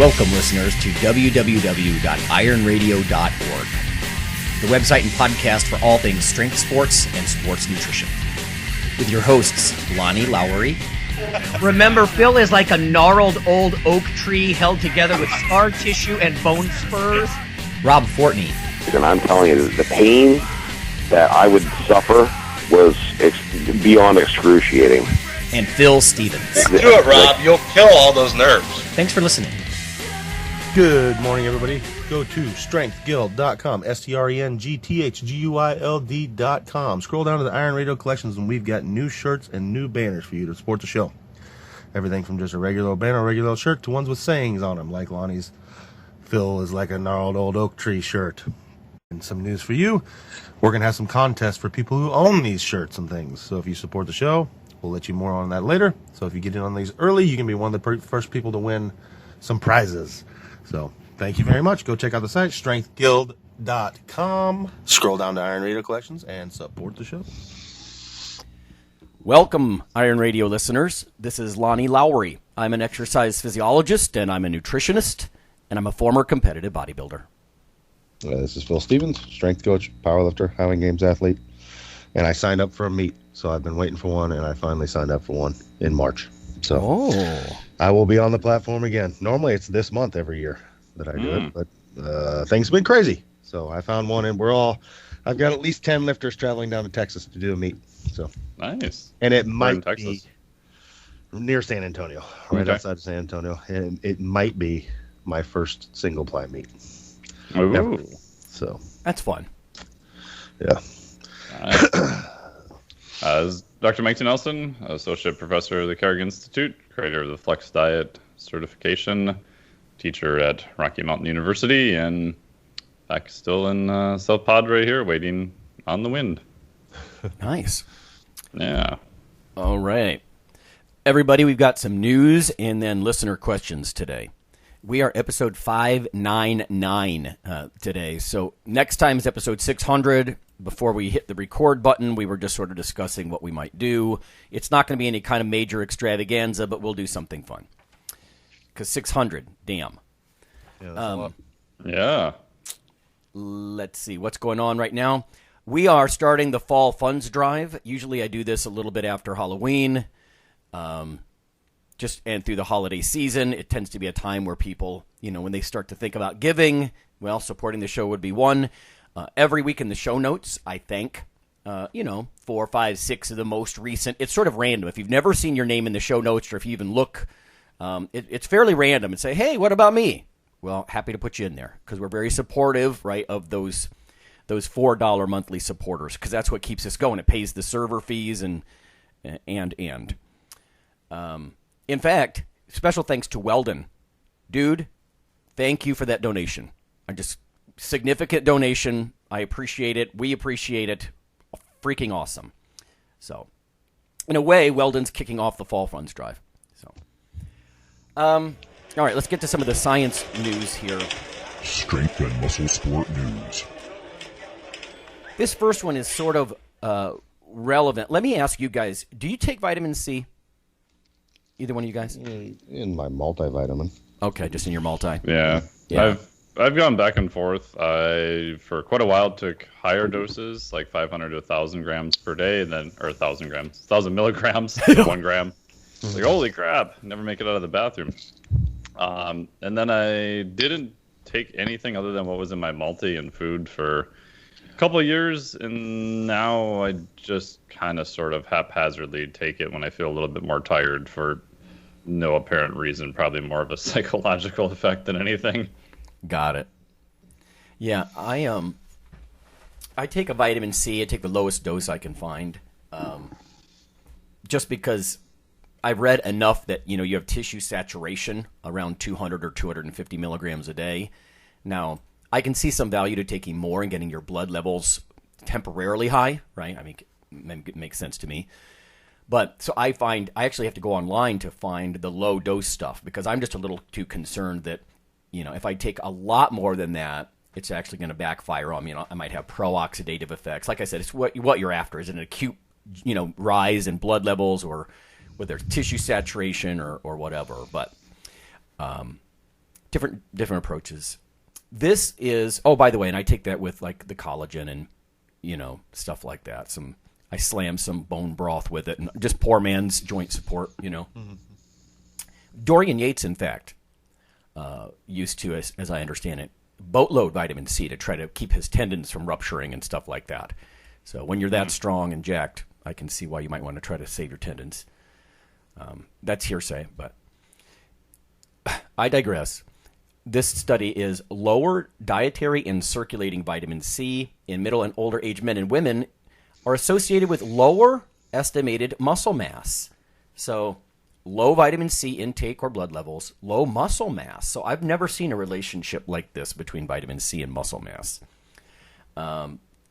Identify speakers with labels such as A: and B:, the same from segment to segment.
A: Welcome, listeners, to www.ironradio.org, the website and podcast for all things strength sports and sports nutrition. With your hosts, Lonnie Lowery.
B: Remember, Phil is like a gnarled old oak tree held together with scar tissue and bone spurs.
A: Rob Fortney.
C: And I'm telling you, the pain that I would suffer was beyond excruciating.
A: And Phil Stevens.
D: Do it, Rob. You'll kill all those nerves.
A: Thanks for listening.
E: Good morning, everybody. Go to strengthguild.com, strengthguild.com. Scroll down to the Iron Radio collections, and we've got new shirts and new banners for you to support the show. Everything from just a regular banner, regular shirt, to ones with sayings on them, like Lonnie's Phil is like a gnarled old oak tree shirt. And some news for you, we're going to have some contests for people who own these shirts and things. So if you support the show, we'll let you more on that later. So if you get in on these early, you can be one of the first people to win some prizes. So thank you very much. Go check out the site, strengthguild.com. Scroll down to Iron Radio Collections and support the show.
F: Welcome, Iron Radio listeners. This is Lonnie Lowery. I'm an exercise physiologist, and I'm a nutritionist, and I'm a former competitive bodybuilder.
G: This is Phil Stevens, strength coach, powerlifter, Highland Games athlete, and I signed up for a meet. So I've been waiting for one, and I finally signed up for one in March. So I will be on the platform again. Normally it's this month every year that I do it, but things have been crazy. So I found one, and I've got at least 10 lifters traveling down to Texas to do a meet. So
H: nice.
G: And it might be near San Antonio, right outside of San Antonio. And it might be my first single ply meet.
H: Ooh.
G: So
F: that's fun.
G: Yeah.
H: As Dr. Mike Nelson, Associate Professor of the Carrick Institute, creator of the Flex Diet certification, teacher at Rocky Mountain University, and back still in South Padre here, waiting on the wind.
F: Nice.
H: Yeah.
F: All right. Everybody, we've got some news and then listener questions today. We are episode 599 today. So next time is episode 600. Before we hit the record button, we were just sort of discussing what we might do. It's not going to be any kind of major extravaganza, but we'll do something fun. Because 600, damn.
H: Yeah.
F: Let's see what's going on right now. We are starting the Fall Funds Drive. Usually I do this a little bit after Halloween. And through the holiday season, it tends to be a time where people, when they start to think about giving, well, supporting the show would be one. Every week in the show notes, I thank, 4, 5, 6 of the most recent. It's sort of random. If you've never seen your name in the show notes, or if you even look, it's fairly random and say, hey, what about me? Well, happy to put you in there because we're very supportive, right, of those $4 monthly supporters because that's what keeps us going. It pays the server fees and. In fact, special thanks to Weldon. Dude, thank you for that donation. Significant donation. I appreciate it. We appreciate it. Freaking awesome. So, in a way, Weldon's kicking off the Fall Funds Drive. So, all right, let's get to some of the science news here.
I: Strength and muscle sport news.
F: This first one is sort of relevant. Let me ask you guys, do you take vitamin C? Either one of you guys?
G: In my multivitamin.
F: Okay, just in your multi.
H: Yeah. I've gone back and forth. I, for quite a while, took higher doses, like 500 to 1,000 grams per day, or 1,000 milligrams, 1 gram. Like, holy crap, never make it out of the bathroom. And then I didn't take anything other than what was in my multi and food for a couple of years, and now I just kind of sort of haphazardly take it when I feel a little bit more tired for no apparent reason, probably more of a psychological effect than anything.
F: Got it. Yeah, I take a vitamin C. I take the lowest dose I can find, just because I've read enough that you have tissue saturation around 200 or 250 milligrams a day. Now, I can see some value to taking more and getting your blood levels temporarily high, right? I mean, it makes sense to me. But so I actually have to go online to find the low dose stuff because I'm just a little too concerned that, if I take a lot more than that, it's actually going to backfire on me. I might have pro-oxidative effects. Like I said, it's what you're after. Is it an acute, rise in blood levels or whether it's tissue saturation or whatever. But different approaches. This is, oh, by the way, and I take that with like the collagen and, stuff like that. I slam some bone broth with it and just poor man's joint support, Mm-hmm. Dorian Yates, in fact, used to, as I understand it, boatload vitamin C to try to keep his tendons from rupturing and stuff like that. So when you're that strong and jacked, I can see why you might want to try to save your tendons. That's hearsay, but I digress. This study is lower dietary and circulating vitamin C in middle and older age men and women are associated with lower estimated muscle mass. So low vitamin C intake or blood levels, low muscle mass. So I've never seen a relationship like this between vitamin C and muscle mass.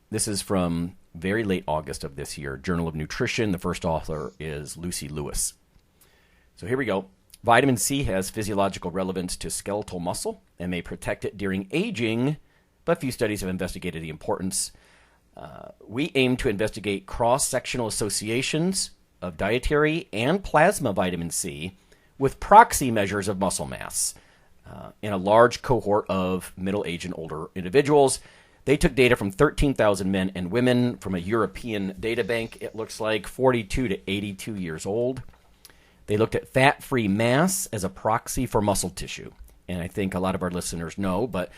F: This is from very late August of this year, Journal of Nutrition. The first author is Lucy Lewis. So here we go. Vitamin C has physiological relevance to skeletal muscle and may protect it during aging, but few studies have investigated the importance. We aim to investigate cross-sectional associations of dietary and plasma vitamin C with proxy measures of muscle mass in a large cohort of middle-aged and older individuals. They took data from 13,000 men and women from a European data bank. It looks like 42 to 82 years old. They looked at fat-free mass as a proxy for muscle tissue. And I think a lot of our listeners know, but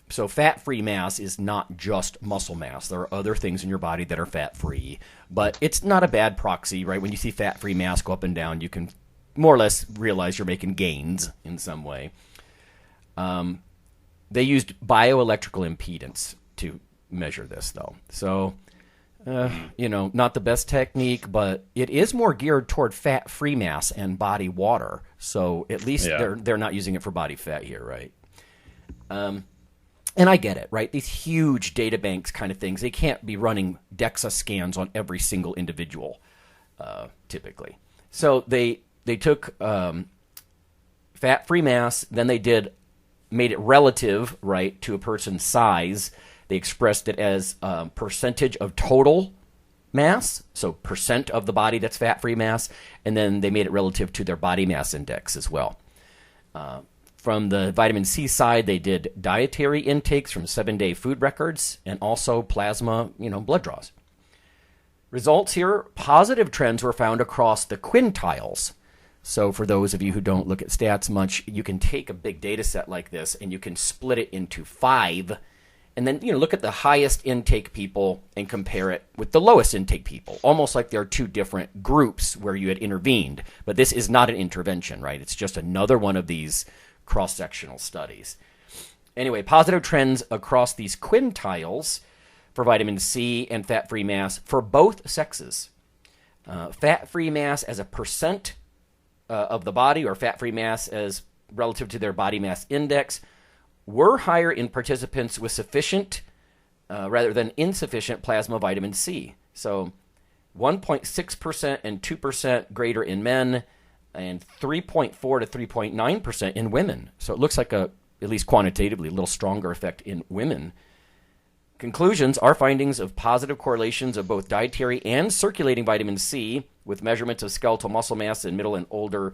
F: so fat-free mass is not just muscle mass. There are other things in your body that are fat-free, but it's not a bad proxy, right? When you see fat-free mass go up and down, you can more or less realize you're making gains in some way. They used bioelectrical impedance to measure this, though. So, not the best technique, but it is more geared toward fat-free mass and body water. So at least they're not using it for body fat here, right? And I get it, right? These huge data banks kind of things, they can't be running DEXA scans on every single individual, typically. So they took fat-free mass, then they made it relative, right, to a person's size. They expressed it as percentage of total mass, so percent of the body that's fat-free mass, and then they made it relative to their body mass index as well. From the vitamin C side, they did dietary intakes from 7-day food records and also plasma, blood draws. Results here, positive trends were found across the quintiles. So for those of you who don't look at stats much, you can take a big data set like this and you can split it into 5 and then look at the highest intake people and compare it with the lowest intake people, almost like there are 2 different groups where you had intervened. But this is not an intervention, right? It's just another one of these cross-sectional studies. Anyway, positive trends across these quintiles for vitamin C and fat-free mass for both sexes. Fat-free mass as a percent of the body, or fat-free mass as relative to their body mass index, were higher in participants with sufficient rather than insufficient plasma vitamin C. So 1.6% and 2% greater in men, and 3.4 to 3.9% in women. So it looks like at least quantitatively, a little stronger effect in women. Conclusions are findings of positive correlations of both dietary and circulating vitamin C with measurements of skeletal muscle mass in middle and older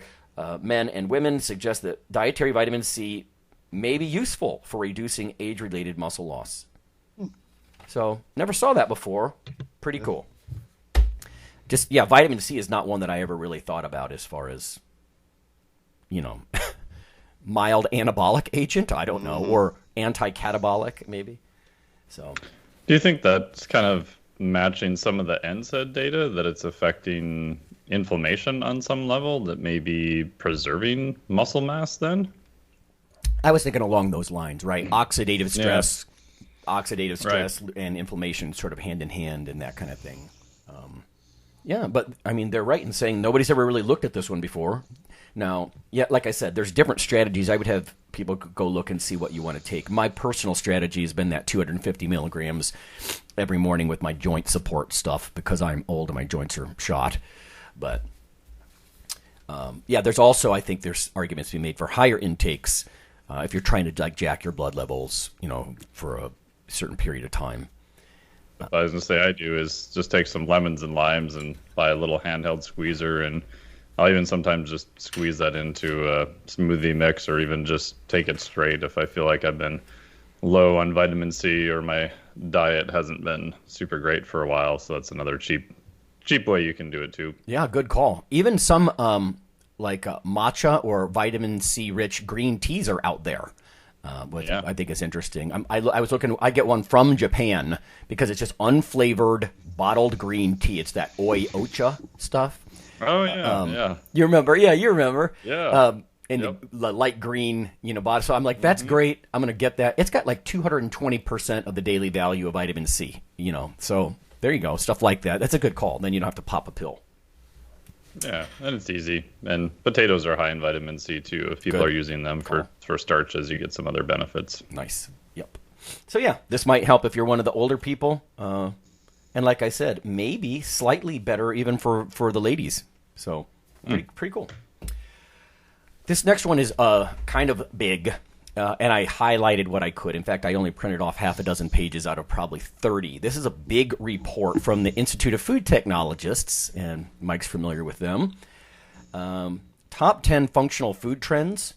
F: men and women suggest that dietary vitamin C may be useful for reducing age-related muscle loss. So never saw that before. Pretty cool. Vitamin C is not one that I ever really thought about as far as, mild anabolic agent, I don't know, or anti-catabolic maybe. So,
H: do you think that's kind of matching some of the NSAID data, that it's affecting inflammation on some level, that may be preserving muscle mass then?
F: I was thinking along those lines, right? Oxidative stress and inflammation sort of hand in hand and that kind of thing. But I mean, they're right in saying nobody's ever really looked at this one before. Now, like I said, there's different strategies. I would have people go look and see what you want to take. My personal strategy has been that 250 milligrams every morning with my joint support stuff because I'm old and my joints are shot. But there's also, I think there's arguments to be made for higher intakes if you're trying to jack your blood levels, for a certain period of time.
H: I was going to say I do is just take some lemons and limes and buy a little handheld squeezer and I'll even sometimes just squeeze that into a smoothie mix, or even just take it straight if I feel like I've been low on vitamin C or my diet hasn't been super great for a while. So that's another cheap way you can do it too.
F: Yeah, good call. Even some matcha or vitamin C rich green teas are out there. Which I think is interesting. I was looking. I get one from Japan because it's just unflavored bottled green tea. It's that ocha stuff.
H: Oh yeah.
F: You remember? Yeah, you remember.
H: Yeah.
F: The light green, bottle. So I'm like, that's great. I'm gonna get that. It's got like 220% of the daily value of vitamin C. So there you go. Stuff like that. That's a good call. Then you don't have to pop a pill.
H: Yeah, and it's easy. And potatoes are high in vitamin C too. If people are using them for starches, you get some other benefits.
F: Nice. Yep. So yeah, this might help if you're one of the older people. And like I said, maybe slightly better even for the ladies. So pretty cool. This next one is kind of big. And I highlighted what I could. In fact, I only printed off half a dozen pages out of probably 30. This is a big report from the Institute of Food Technologists, and Mike's familiar with them. Top 10 functional food trends.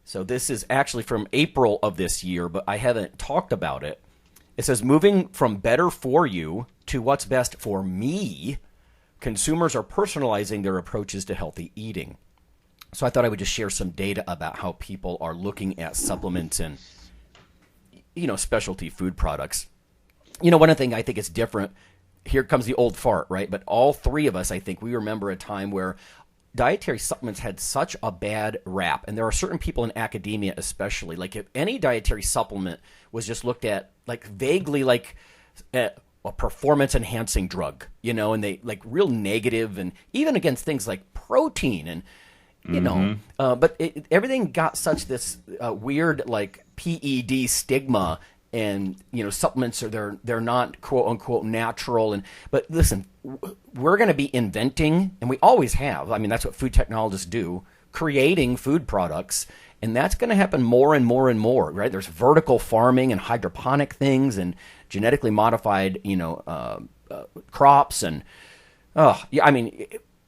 F: So this is actually from April of this year, but I haven't talked about it. It says, moving from better for you to what's best for me, consumers are personalizing their approaches to healthy eating. So I thought I would just share some data about how people are looking at supplements and, specialty food products. One thing I think is different, here comes the old fart, right? But all three of us, I think, we remember a time where dietary supplements had such a bad rap. And there are certain people in academia especially, like if any dietary supplement was just looked at like vaguely like a performance-enhancing drug, and they like real negative, and even against things like protein and, but everything got such this weird like PED stigma, and supplements are they're not quote unquote natural. But listen, we're going to be inventing, and we always have. I mean, that's what food technologists do, creating food products, and that's going to happen more and more and more. Right? There's vertical farming and hydroponic things and genetically modified crops, and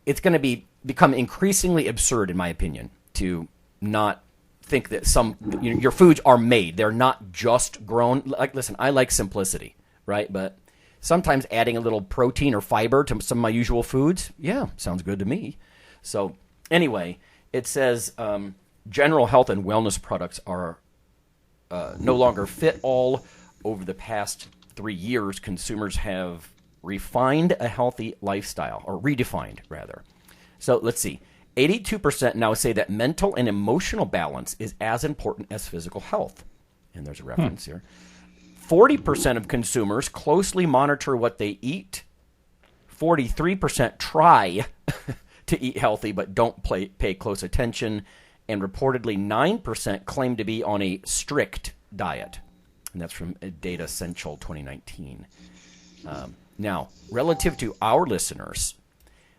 F: it's going to become increasingly absurd, in my opinion, to not think that your foods are made. They're not just grown. Like, listen, I like simplicity, right? But sometimes adding a little protein or fiber to some of my usual foods, sounds good to me. So anyway, it says general health and wellness products are no longer fit all. Over the past 3 years, consumers have refined a healthy lifestyle, or redefined, rather. So let's see. 82% now say that mental and emotional balance is as important as physical health. And there's a reference here. 40% of consumers closely monitor what they eat. 43% try to eat healthy but don't pay close attention. And reportedly 9% claim to be on a strict diet. And that's from Data Essential 2019. Now, relative to our listeners,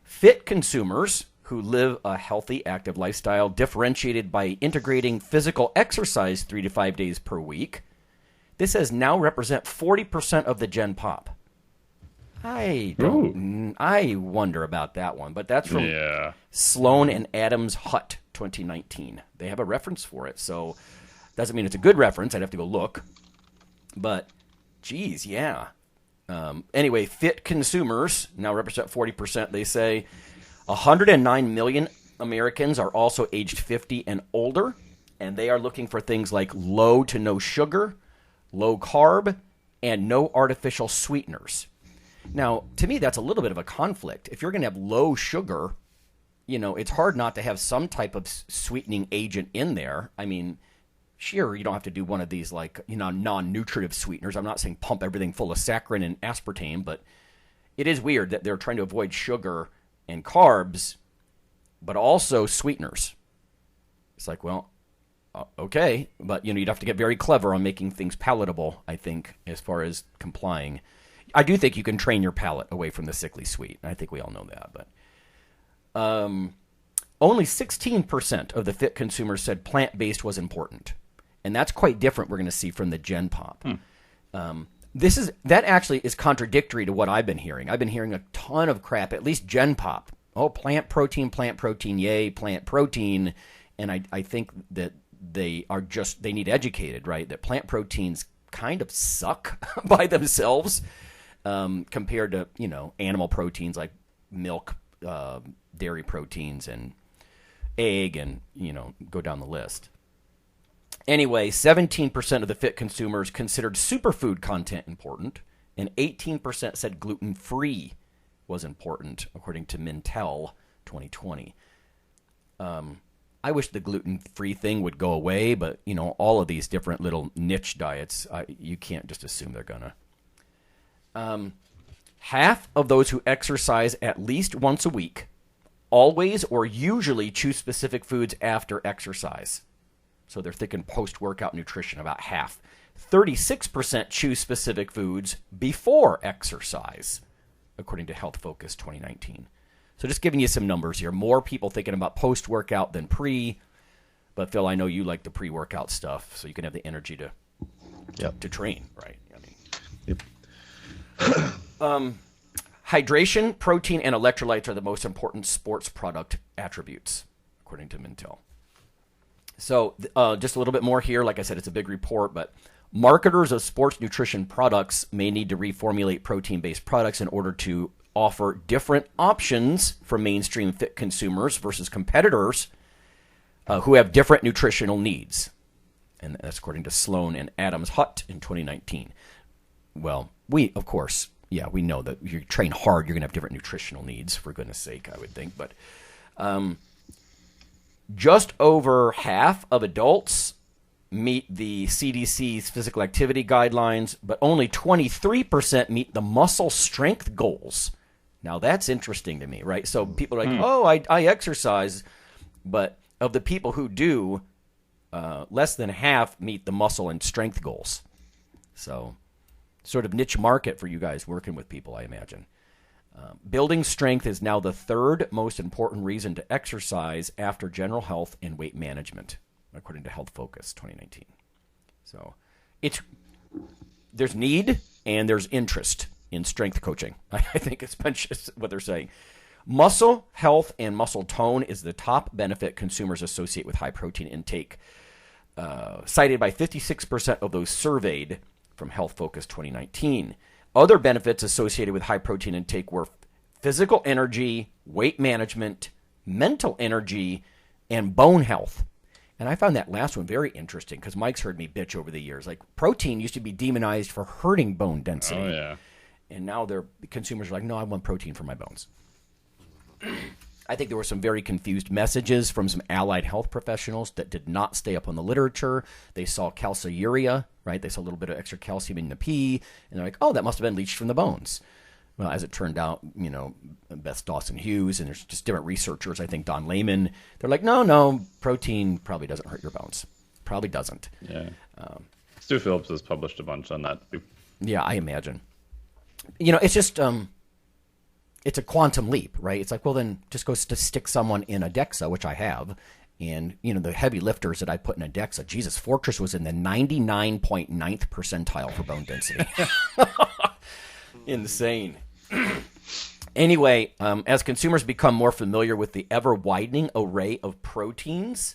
F: fit consumers who live a healthy, active lifestyle differentiated by integrating physical exercise 3 to 5 days per week, this has now represent 40% of the Gen Pop. I wonder about that one, but that's from Sloan and Adams Hutt 2019. They have a reference for it, so doesn't mean it's a good reference. I'd have to go look. But, geez, yeah. Anyway, fit consumers now represent 40%. They say 109 million Americans are also aged 50 and older, and they are looking for things like low to no sugar, low carb, and no artificial sweeteners. Now, to me, that's a little bit of a conflict. If you're going to have low sugar, it's hard not to have some type of sweetening agent in there. I mean, sure, you don't have to do one of these non-nutritive sweeteners. I'm not saying pump everything full of saccharin and aspartame, but it is weird that they're trying to avoid sugar and carbs, but also sweeteners. It's like, well, okay, but you'd have to get very clever on making things palatable, I think, as far as complying. I do think you can train your palate away from the sickly sweet. I think we all know that, but only 16% of the fit consumers said plant-based was important. And that's quite different, we're going to see, from the Gen Pop. That actually is contradictory to what I've been hearing. I've been hearing a ton of crap, at least Gen Pop, oh, plant protein, yay, plant protein. And I think that they need educated, right? That plant proteins kind of suck by themselves compared to, animal proteins like milk, dairy proteins, and egg, and, go down the list. Anyway, 17% of the fit consumers considered superfood content important, and 18% said gluten-free was important, according to Mintel 2020. I wish the gluten-free thing would go away, but, all of these different little niche diets, you can't just assume they're going to. Half of those who exercise at least once a week always or usually choose specific foods after exercise. So they're thinking post-workout nutrition, about half. 36% choose specific foods before exercise, according to Health Focus 2019. So just giving you some numbers here. More people thinking about post-workout than pre. But, Phil, I know you like the pre-workout stuff, so you can have the energy to train, right?
G: Yep.
F: Hydration, protein, and electrolytes are the most important sports product attributes, according to Mintel. So just a little bit more here. Like I said, it's a big report, but marketers of sports nutrition products may need to reformulate protein-based products in order to offer different options for mainstream fit consumers versus competitors who have different nutritional needs. And that's according to Sloan and Adams Hutt in 2019. Well, we know that if you train hard, you're going to have different nutritional needs, for goodness sake, I would think. But just over half of adults meet the CDC's physical activity guidelines, but only 23% meet the muscle strength goals. Now, that's interesting to me, right? So people are like, I exercise, but of the people who do, less than half meet the muscle and strength goals. So sort of niche market for you guys working with people, I imagine. Building strength is now the third most important reason to exercise after general health and weight management, according to Health Focus 2019. So there's need and there's interest in strength coaching. I think it's what they're saying. Muscle health and muscle tone is the top benefit consumers associate with high protein intake, cited by 56% of those surveyed from Health Focus 2019. Other benefits associated with high protein intake were physical energy, weight management, mental energy, and bone health. And I found that last one very interesting because Mike's heard me bitch over the years. Like, protein used to be demonized for hurting bone density.
H: Oh, yeah.
F: And now the consumers are like, no, I want protein for my bones. I think there were some very confused messages from some allied health professionals that did not stay up on the literature. They saw calciuria, right? They saw a little bit of extra calcium in the pee, and they're like, oh, that must have been leached from the bones. Well, as it turned out, Beth Dawson Hughes, and there's just different researchers, I think Don Lehman, they're like, no, protein probably doesn't hurt your bones. Probably doesn't.
H: Yeah. Stu Phillips has published a bunch on that.
F: Yeah, I imagine. It's just... it's a quantum leap, right? It's like, well, then just go to stick someone in a DEXA, which I have, and, the heavy lifters that I put in a DEXA, Jesus, Fortress was in the 99.9th percentile for bone density. Insane. Anyway, as consumers become more familiar with the ever-widening array of proteins,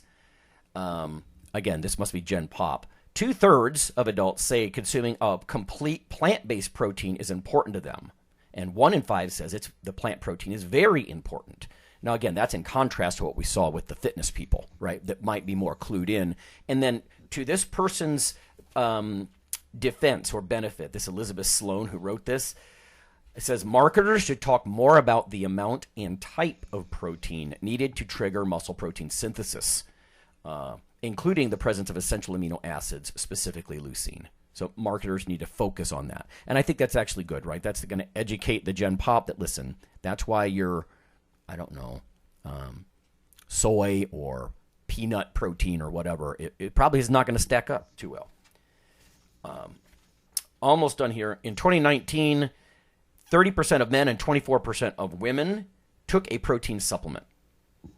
F: again, this must be Gen Pop, 2/3 of adults say consuming a complete plant-based protein is important to them. And 1 in 5 says the plant protein is very important. Now, again, that's in contrast to what we saw with the fitness people, right, that might be more clued in. And then to this person's defense or benefit, this Elizabeth Sloan who wrote this, it says marketers should talk more about the amount and type of protein needed to trigger muscle protein synthesis, including the presence of essential amino acids, specifically leucine. So marketers need to focus on that. And I think that's actually good, right? That's going to educate the Gen Pop that, listen, that's why your, soy or peanut protein or whatever, it probably is not going to stack up too well. Almost done here. In 2019, 30% of men and 24% of women took a protein supplement.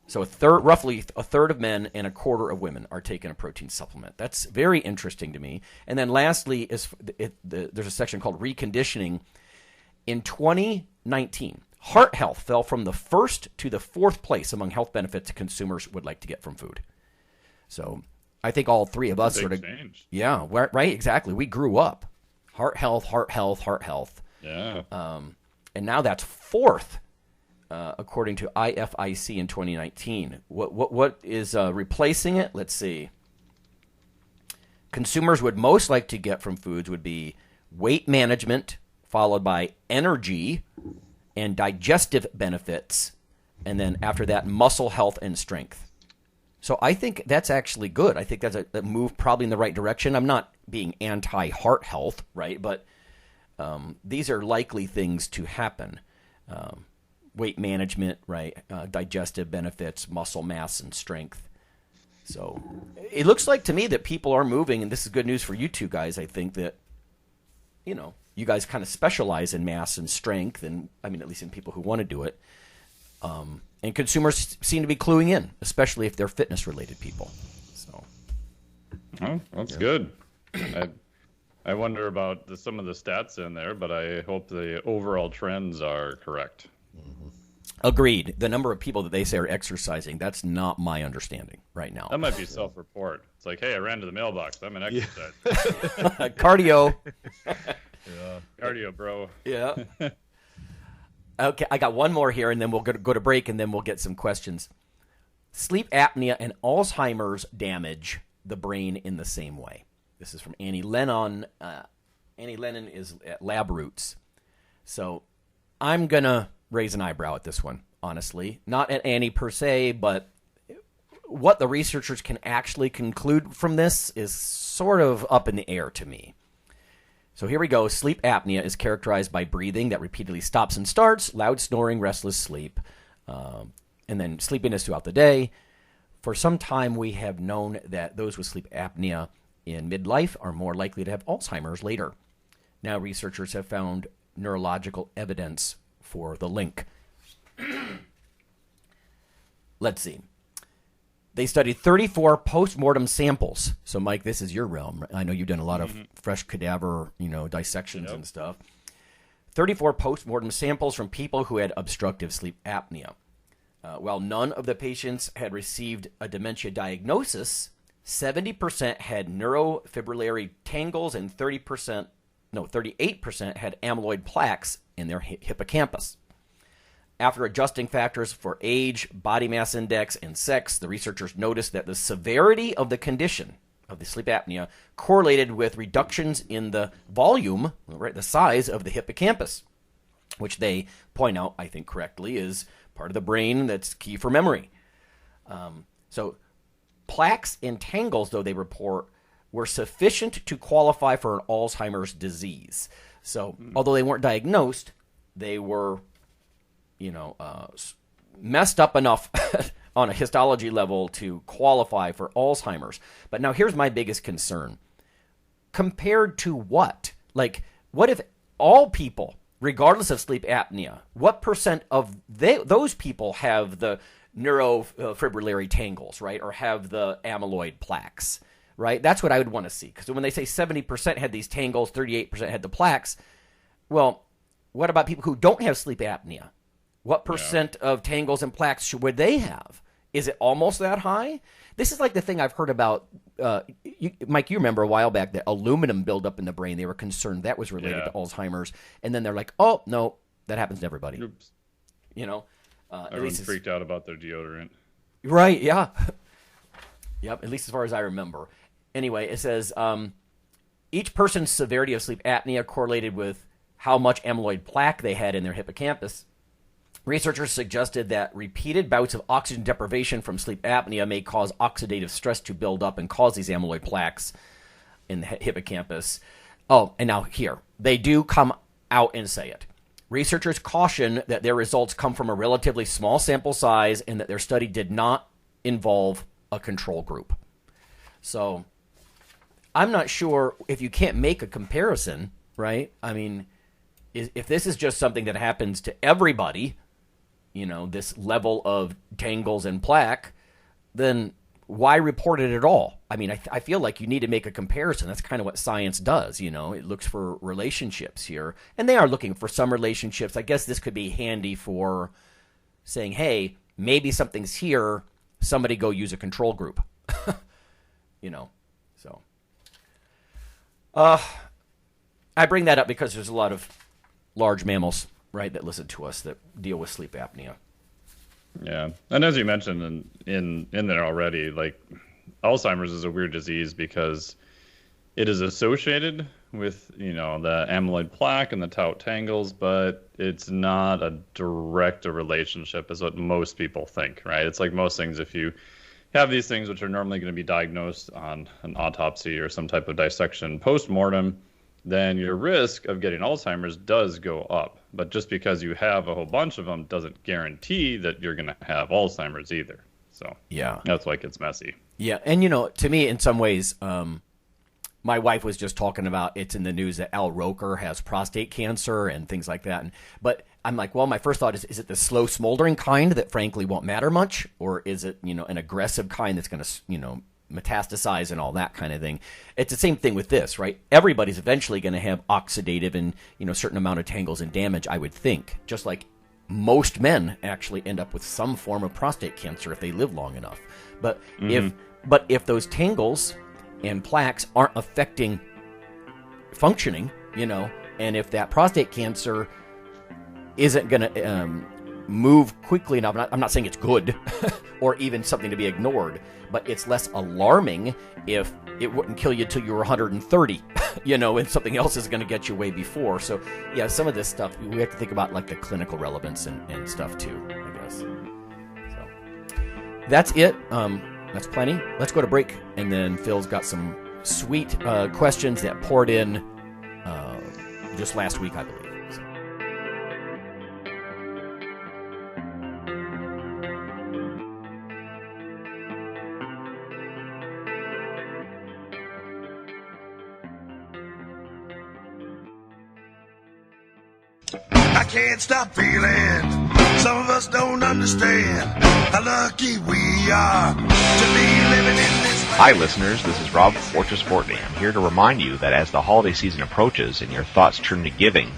F: So roughly a third of men and a quarter of women are taking a protein supplement. That's very interesting to me. And then lastly, there's a section called reconditioning. In 2019, Heart health fell from the 1st to the 4th place among health benefits consumers would like to get from food. So I think all three of us sort of
H: change.
F: Yeah, right, exactly. We grew up heart health.
H: Yeah.
F: And now that's 4th, according to IFIC in 2019. What is replacing it? Let's see. Consumers would most like to get from foods would be weight management, followed by energy and digestive benefits, and then after that, muscle health and strength. So I think that's actually good. I think that's a move probably in the right direction. I'm not being anti-heart health, right? But these are likely things to happen. Weight management, right? Digestive benefits, muscle mass, and strength. So it looks like to me that people are moving, and this is good news for you two guys. I think that, you guys kind of specialize in mass and strength, and I mean, at least in people who want to do it. And consumers seem to be cluing in, especially if they're fitness-related people. So,
H: Oh, that's good. I wonder about some of the stats in there, but I hope the overall trends are correct.
F: Agreed. The number of people that they say are exercising, that's not my understanding right now.
H: That might be self-report. It's like, hey, I ran to the mailbox. I'm an exercise.
F: Cardio.
H: Cardio, bro.
F: Yeah. Okay, I got one more here, and then we'll go to break, and then we'll get some questions. Sleep apnea and Alzheimer's damage the brain in the same way. This is from Annie Lennon. Annie Lennon is at Lab Roots. So I'm going to raise an eyebrow at this one, honestly. Not at Annie per se, but what the researchers can actually conclude from this is sort of up in the air to me. So here we go. Sleep apnea is characterized by breathing that repeatedly stops and starts, loud snoring, restless sleep, and then sleepiness throughout the day. For some time, we have known that those with sleep apnea in midlife are more likely to have Alzheimer's later. Now, researchers have found neurological evidence for the link. Let's see. They studied 34 post-mortem samples. So, Mike, this is your realm. I know you've done a lot of fresh cadaver, dissections and stuff. 34 post-mortem samples from people who had obstructive sleep apnea. While none of the patients had received a dementia diagnosis, 70% had neurofibrillary tangles and 38% had amyloid plaques in their hippocampus. After adjusting factors for age, body mass index, and sex, the researchers noticed that the severity of the condition of the sleep apnea correlated with reductions in the volume, right, the size of the hippocampus, which they point out, I think correctly, is part of the brain that's key for memory. So plaques and tangles, though they report, were sufficient to qualify for an Alzheimer's disease. So although they weren't diagnosed, they were messed up enough on a histology level to qualify for Alzheimer's. But now here's my biggest concern. Compared to what? Like, what if all people, regardless of sleep apnea, what percent of those people have the neurofibrillary tangles, right? Or have the amyloid plaques, right? That's what I would want to see. Because when they say 70% had these tangles, 38% had the plaques, well, what about people who don't have sleep apnea? What percent of tangles and plaques would they have? Is it almost that high? This is like the thing I've heard about, Mike, you remember a while back that aluminum buildup in the brain. They were concerned that was related to Alzheimer's. And then they're like, oh, no, that happens to everybody.
H: Oops. Everyone's freaked out about their deodorant.
F: Right, yeah. Yep, at least as far as I remember. Anyway, it says, each person's severity of sleep apnea correlated with how much amyloid plaque they had in their hippocampus. Researchers suggested that repeated bouts of oxygen deprivation from sleep apnea may cause oxidative stress to build up and cause these amyloid plaques in the hippocampus. Oh, and now here, they do come out and say it. Researchers caution that their results come from a relatively small sample size and that their study did not involve a control group. So I'm not sure if you can't make a comparison, right? I mean, if this is just something that happens to everybody, this level of tangles and plaque, then why report it at all? I mean, I feel like you need to make a comparison. That's kind of what science does, you know. It looks for relationships here. And they are looking for some relationships. I guess this could be handy for saying, hey, maybe something's here. Somebody go use a control group. You know, so. I bring that up because there's a lot of large mammals, right, that listen to us that deal with sleep apnea.
H: Yeah, and as you mentioned in there already, like Alzheimer's is a weird disease because it is associated with, you know, the amyloid plaque and the tau tangles, but it's not a direct relationship as what most people think, right? It's like most things, if you have these things which are normally going to be diagnosed on an autopsy or some type of dissection post-mortem, then your risk of getting Alzheimer's does go up. But just because you have a whole bunch of them doesn't guarantee that you're going to have Alzheimer's either. So
F: yeah,
H: that's why it gets messy.
F: Yeah, and you know, to me, in some ways, my wife was just talking about, it's in the news that Al Roker has prostate cancer and things like that. But I'm like, well, my first thought is it the slow smoldering kind that frankly won't matter much? Or is it, you know, an aggressive kind that's going to, you know, metastasize and all that kind of thing? It's the same thing with this, right? Everybody's eventually going to have oxidative and, you know, certain amount of tangles and damage, I would think. Just like most men actually end up with some form of prostate cancer if they live long enough. But if those tangles and plaques aren't affecting functioning, you know, and if that prostate cancer isn't going to move quickly enough, I'm not saying it's good or even something to be ignored, but it's less alarming if it wouldn't kill you till you were 130, you know, and something else is going to get you way before. So, yeah, some of this stuff, we have to think about, like, the clinical relevance and stuff, too, I guess. So, that's it. That's plenty. Let's go to break, and then Phil's got some sweet questions that poured in just last week, I believe. So.
J: I can't stop feeling. Some of us don't understand how lucky we are to be living in this.
K: Hi, listeners. This is Rob from Fortress Fortney. I'm here to remind you that as the holiday season approaches and your thoughts turn to giving,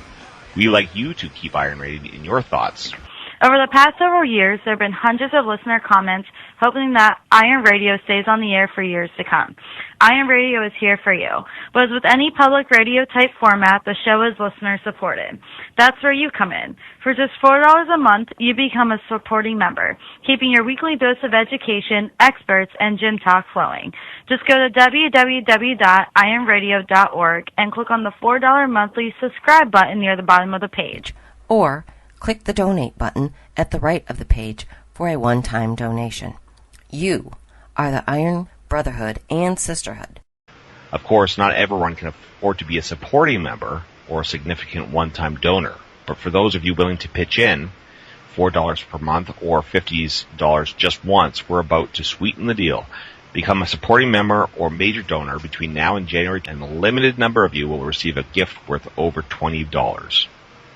K: we like you to keep Iron Radio in your thoughts.
L: Over the past several years, there have been hundreds of listener comments hoping that Iron Radio stays on the air for years to come. Iron Radio is here for you. But as with any public radio type format, the show is listener supported. That's where you come in. For just $4 a month, you become a supporting member, keeping your weekly dose of education, experts, and gym talk flowing. Just go to www.ironradio.org and click on the $4 monthly subscribe button near the bottom of the page.
M: Or click the donate button at the right of the page for a one-time donation. You are the Iron Brotherhood and Sisterhood.
K: Of course, not everyone can afford to be a supporting member or a significant one-time donor. But for those of you willing to pitch in, $4 per month or $50 just once, we're about to sweeten the deal. Become a supporting member or major donor between now and January, and a limited number of you will receive a gift worth over $20.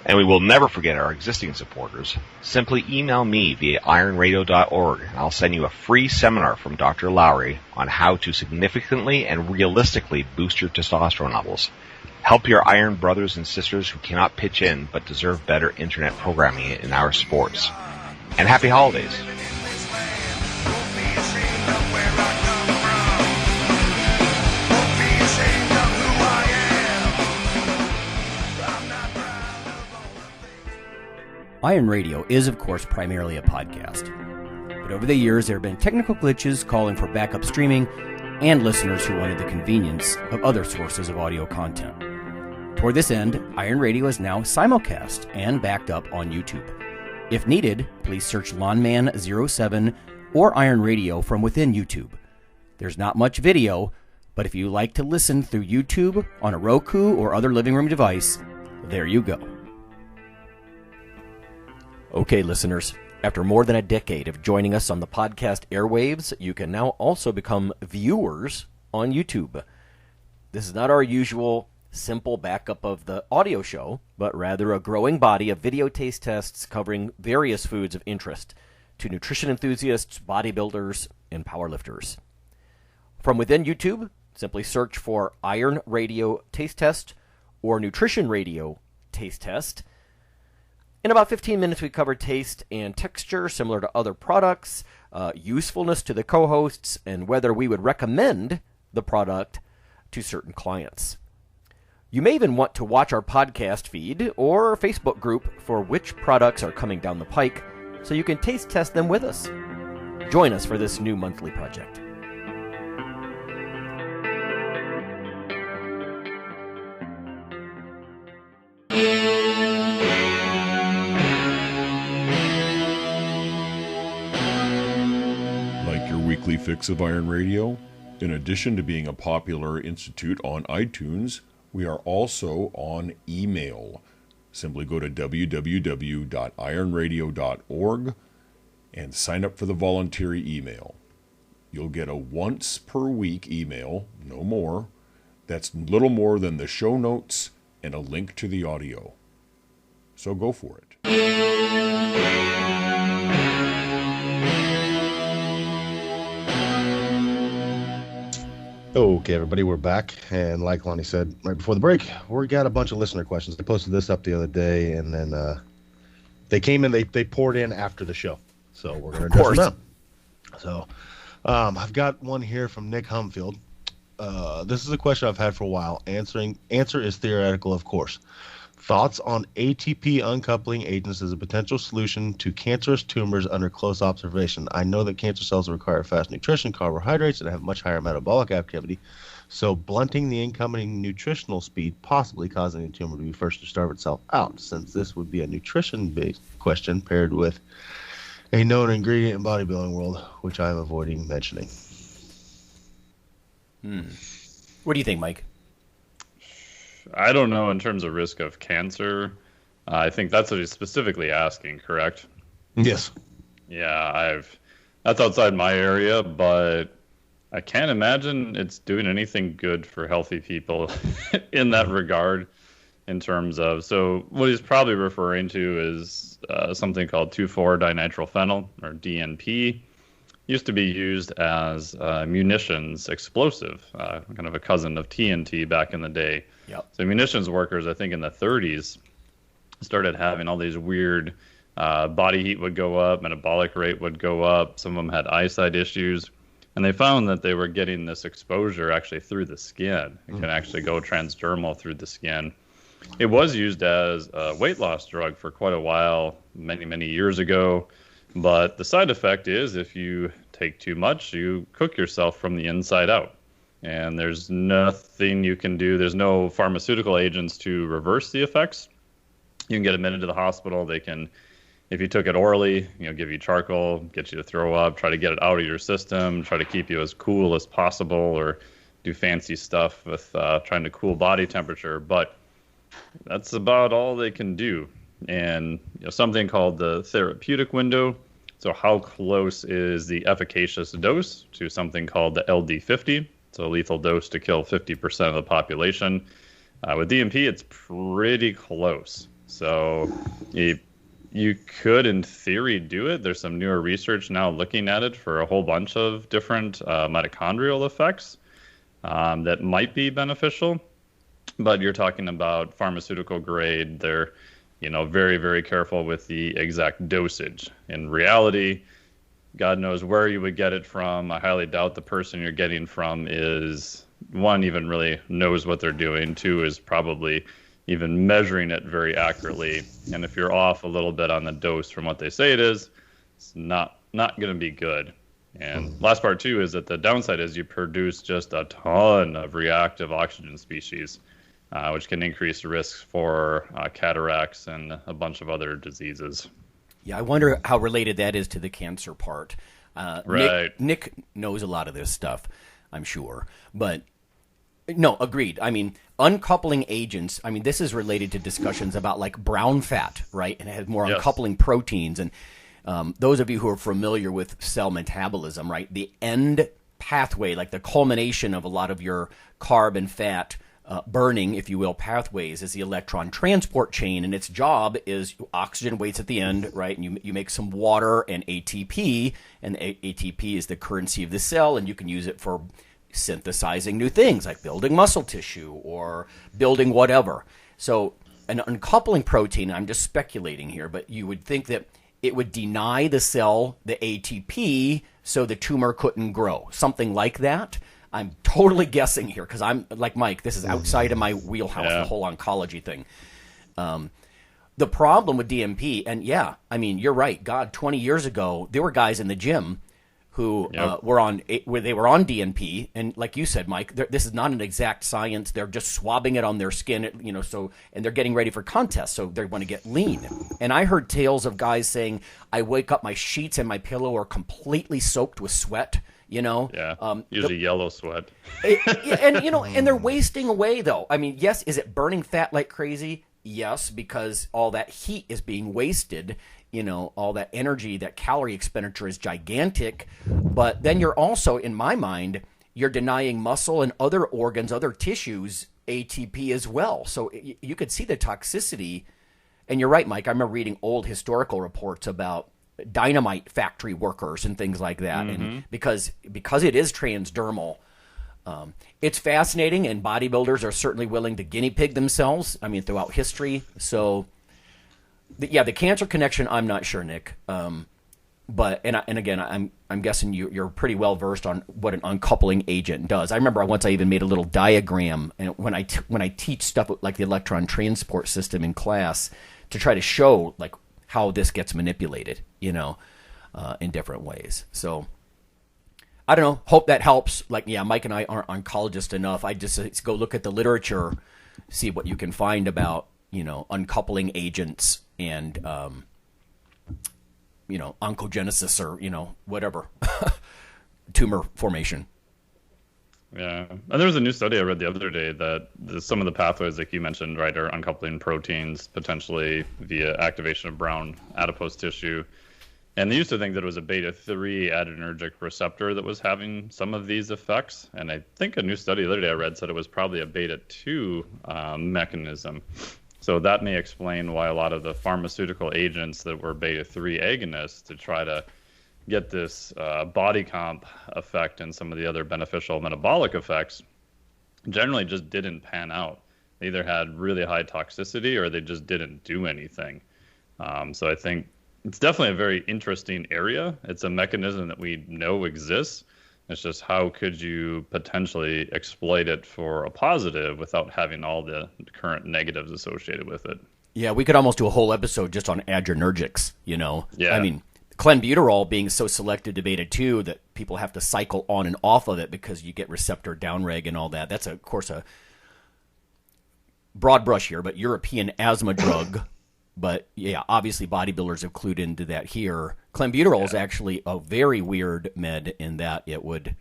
K: And we will never forget our existing supporters. Simply email me via ironradio.org, and I'll send you a free seminar from Dr. Lowry on how to significantly and realistically boost your testosterone levels. Help your iron brothers and sisters who cannot pitch in but deserve better internet programming in our sports. And happy holidays.
F: Iron Radio is, of course, primarily a podcast. But over the years, there have been technical glitches calling for backup streaming and listeners who wanted the convenience of other sources of audio content. Toward this end, Iron Radio is now simulcast and backed up on YouTube. If needed, please search Lawnman07 or Iron Radio from within YouTube. There's not much video, but if you like to listen through YouTube on a Roku or other living room device, there you go. Okay, listeners, after more than a decade of joining us on the podcast airwaves, you can now also become viewers on YouTube. This is not our usual simple backup of the audio show, but rather a growing body of video taste tests covering various foods of interest to nutrition enthusiasts, bodybuilders, and powerlifters. From within YouTube, simply search for Iron Radio Taste Test or Nutrition Radio Taste Test. In about 15 minutes, we cover taste and texture similar to other products, usefulness to the co-hosts, and whether we would recommend the product to certain clients. You may even want to watch our podcast feed or Facebook group for which products are coming down the pike so you can taste test them with us. Join us for this new monthly project.
I: Like your weekly fix of Iron Radio? In addition to being a popular institute on iTunes, we are also on email. Simply go to www.ironradio.org and sign up for the voluntary email. You'll get a once per week email, no more. That's little more than the show notes and a link to the audio. So go for it.
G: Okay, everybody, we're back. And like Lonnie said right before the break, we got a bunch of listener questions. I posted this up the other day, and then they came in, they poured in after the show. So we're going to address them now. So I've got one here from Nick Humfield. This is a question I've had for a while. Answer is theoretical, of course. Thoughts on ATP uncoupling agents as a potential solution to cancerous tumors under close observation. I know that cancer cells require fast nutrition, carbohydrates, and have much higher metabolic activity, so blunting the incoming nutritional speed, possibly causing the tumor to be first to starve itself out, since this would be a nutrition-based question paired with a known ingredient in bodybuilding world, which I'm avoiding mentioning.
F: What do you think, Mike?
H: I don't know in terms of risk of cancer. I think that's what he's specifically asking, correct?
G: Yes.
H: Yeah, that's outside my area, but I can't imagine it's doing anything good for healthy people in that regard in terms of, so what he's probably referring to is something called 2,4-dinitrophenyl, or DNP. Used to be used as munitions explosive, kind of a cousin of TNT back in the day.
F: Yep.
H: So munitions workers, I think in the 30s, started having all these weird body heat would go up, metabolic rate would go up. Some of them had eyesight issues. And they found that they were getting this exposure actually through the skin. It can actually go transdermal through the skin. It was used as a weight loss drug for quite a while, many, many years ago. But the side effect is if you take too much, you cook yourself from the inside out. And there's nothing you can do. There's no pharmaceutical agents to reverse the effects. You can get admitted to the hospital. They can, if you took it orally, give you charcoal, get you to throw up, try to get it out of your system, try to keep you as cool as possible, or do fancy stuff with trying to cool body temperature. But that's about all they can do. And something called the therapeutic window. So how close is the efficacious dose to something called the LD50? So a lethal dose to kill 50% of the population. With DNP, it's pretty close. So you could, in theory, do it. There's some newer research now looking at it for a whole bunch of different mitochondrial effects that might be beneficial. But you're talking about pharmaceutical grade. They're very, very careful with the exact dosage. In reality, God knows where you would get it from. I highly doubt the person you're getting from is, one, even really knows what they're doing. Two, is probably even measuring it very accurately. And if you're off a little bit on the dose from what they say it is, it's not going to be good. And last part, too, is that the downside is you produce just a ton of reactive oxygen species, which can increase risks for cataracts and a bunch of other diseases.
F: Yeah, I wonder how related that is to the cancer part.
H: Right.
F: Nick knows a lot of this stuff, I'm sure. But, no, agreed. I mean, uncoupling agents, this is related to discussions about, like, brown fat, right? And it has more uncoupling proteins. And those of you who are familiar with cell metabolism, right, the end pathway, like the culmination of a lot of your carb and fat burning, if you will, pathways is the electron transport chain, and its job is oxygen waits at the end, right? And you make some water and ATP, and ATP is the currency of the cell, and you can use it for synthesizing new things like building muscle tissue or building whatever. So an uncoupling protein, I'm just speculating here, but you would think that it would deny the cell the ATP so the tumor couldn't grow, something like that. I'm totally guessing here because I'm like Mike, this is outside of my wheelhouse, the whole oncology thing. The problem with DMP, and you're right. God, 20 years ago, there were guys in the gym who were on DNP, and like you said, Mike, this is not an exact science. They're just swabbing it on their skin, and they're getting ready for contests, so they want to get lean. And I heard tales of guys saying, "I wake up, my sheets and my pillow are completely soaked with sweat."
H: Usually yellow sweat.
F: And they're wasting away, though. I mean, yes, is it burning fat like crazy? Yes, because all that heat is being wasted. All that energy, that calorie expenditure is gigantic. But then you're also, in my mind, you're denying muscle and other organs, other tissues, ATP as well. So you could see the toxicity. And you're right, Mike. I remember reading old historical reports about dynamite factory workers and things like that. And because it is transdermal, it's fascinating, and bodybuilders are certainly willing to guinea pig themselves, throughout history. So the cancer connection, I'm not sure, Nick. But again, I'm guessing you're pretty well versed on what an uncoupling agent does. I remember once I even made a little diagram, and when I teach stuff like the electron transport system in class, to try to show like how this gets manipulated, in different ways. So I don't know. Hope that helps. Like, Mike and I aren't oncologists enough. I just go look at the literature, see what you can find about uncoupling agents and oncogenesis or whatever tumor formation.
H: Yeah, and there was a new study I read the other day that some of the pathways, like you mentioned, right, are uncoupling proteins potentially via activation of brown adipose tissue. And they used to think that it was a beta-3 adrenergic receptor that was having some of these effects. And I think a new study the other day I read said it was probably a beta-2 mechanism. So that may explain why a lot of the pharmaceutical agents that were beta-3 agonists to try to get this body comp effect and some of the other beneficial metabolic effects generally just didn't pan out. They either had really high toxicity or they just didn't do anything. So I think it's definitely a very interesting area. It's a mechanism that we know exists. It's just how could you potentially exploit it for a positive without having all the current negatives associated with it.
F: Yeah, we could almost do a whole episode just on adrenergics,
H: Yeah.
F: Clenbuterol being so selective to beta-2 that people have to cycle on and off of it because you get receptor downreg and all that. That's, of course, a broad brush here, but European asthma drug. But, obviously bodybuilders have clued into that here. Clenbuterol is actually a very weird med in that it would,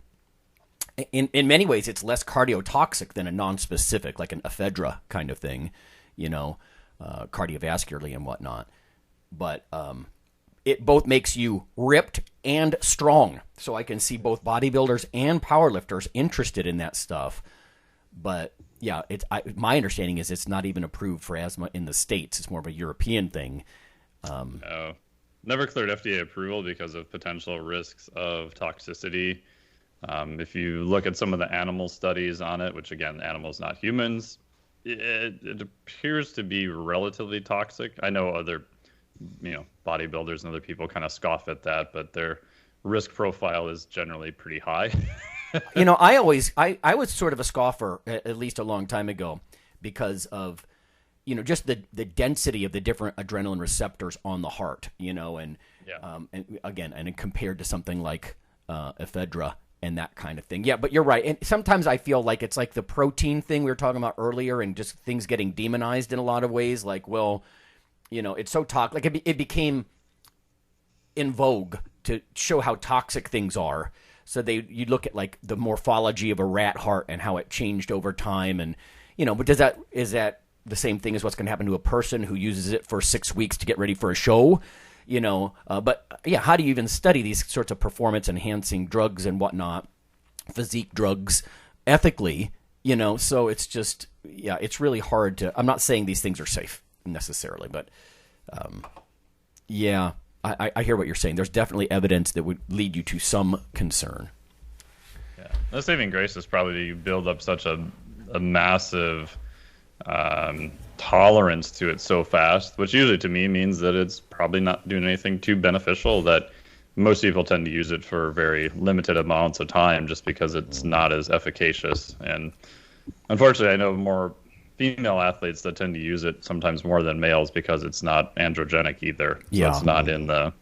F: in many ways, it's less cardiotoxic than a non-specific, like an ephedra kind of thing, cardiovascularly and whatnot. But it both makes you ripped and strong. So I can see both bodybuilders and powerlifters interested in that stuff. But my understanding is it's not even approved for asthma in the States. It's more of a European thing.
H: No, never cleared FDA approval because of potential risks of toxicity. If you look at some of the animal studies on it, which again, animals, not humans, it appears to be relatively toxic. I know other bodybuilders and other people kind of scoff at that, but their risk profile is generally pretty high.
F: I was sort of a scoffer, at least a long time ago, because of, just the density of the different adrenaline receptors on the heart, and again, and compared to something like ephedra and that kind of thing. Yeah, but you're right. And sometimes I feel like it's like the protein thing we were talking about earlier and just things getting demonized in a lot of ways. Like, well, it's so toxic. Like it became in vogue to show how toxic things are. So you look at like the morphology of a rat heart and how it changed over time, and but is that the same thing as what's going to happen to a person who uses it for 6 weeks to get ready for a show? But how do you even study these sorts of performance enhancing drugs and whatnot, physique drugs, ethically? So it's just it's really hard to. I'm not saying these things are safe necessarily, but I hear what you're saying. There's definitely evidence that would lead you to some concern.
H: Yeah, the saving grace is probably you build up such a massive tolerance to it so fast, which usually to me means that it's probably not doing anything too beneficial, that most people tend to use it for very limited amounts of time just because it's not as efficacious. And unfortunately, I know more female athletes that tend to use it sometimes more than males because it's not androgenic either. So it's not in the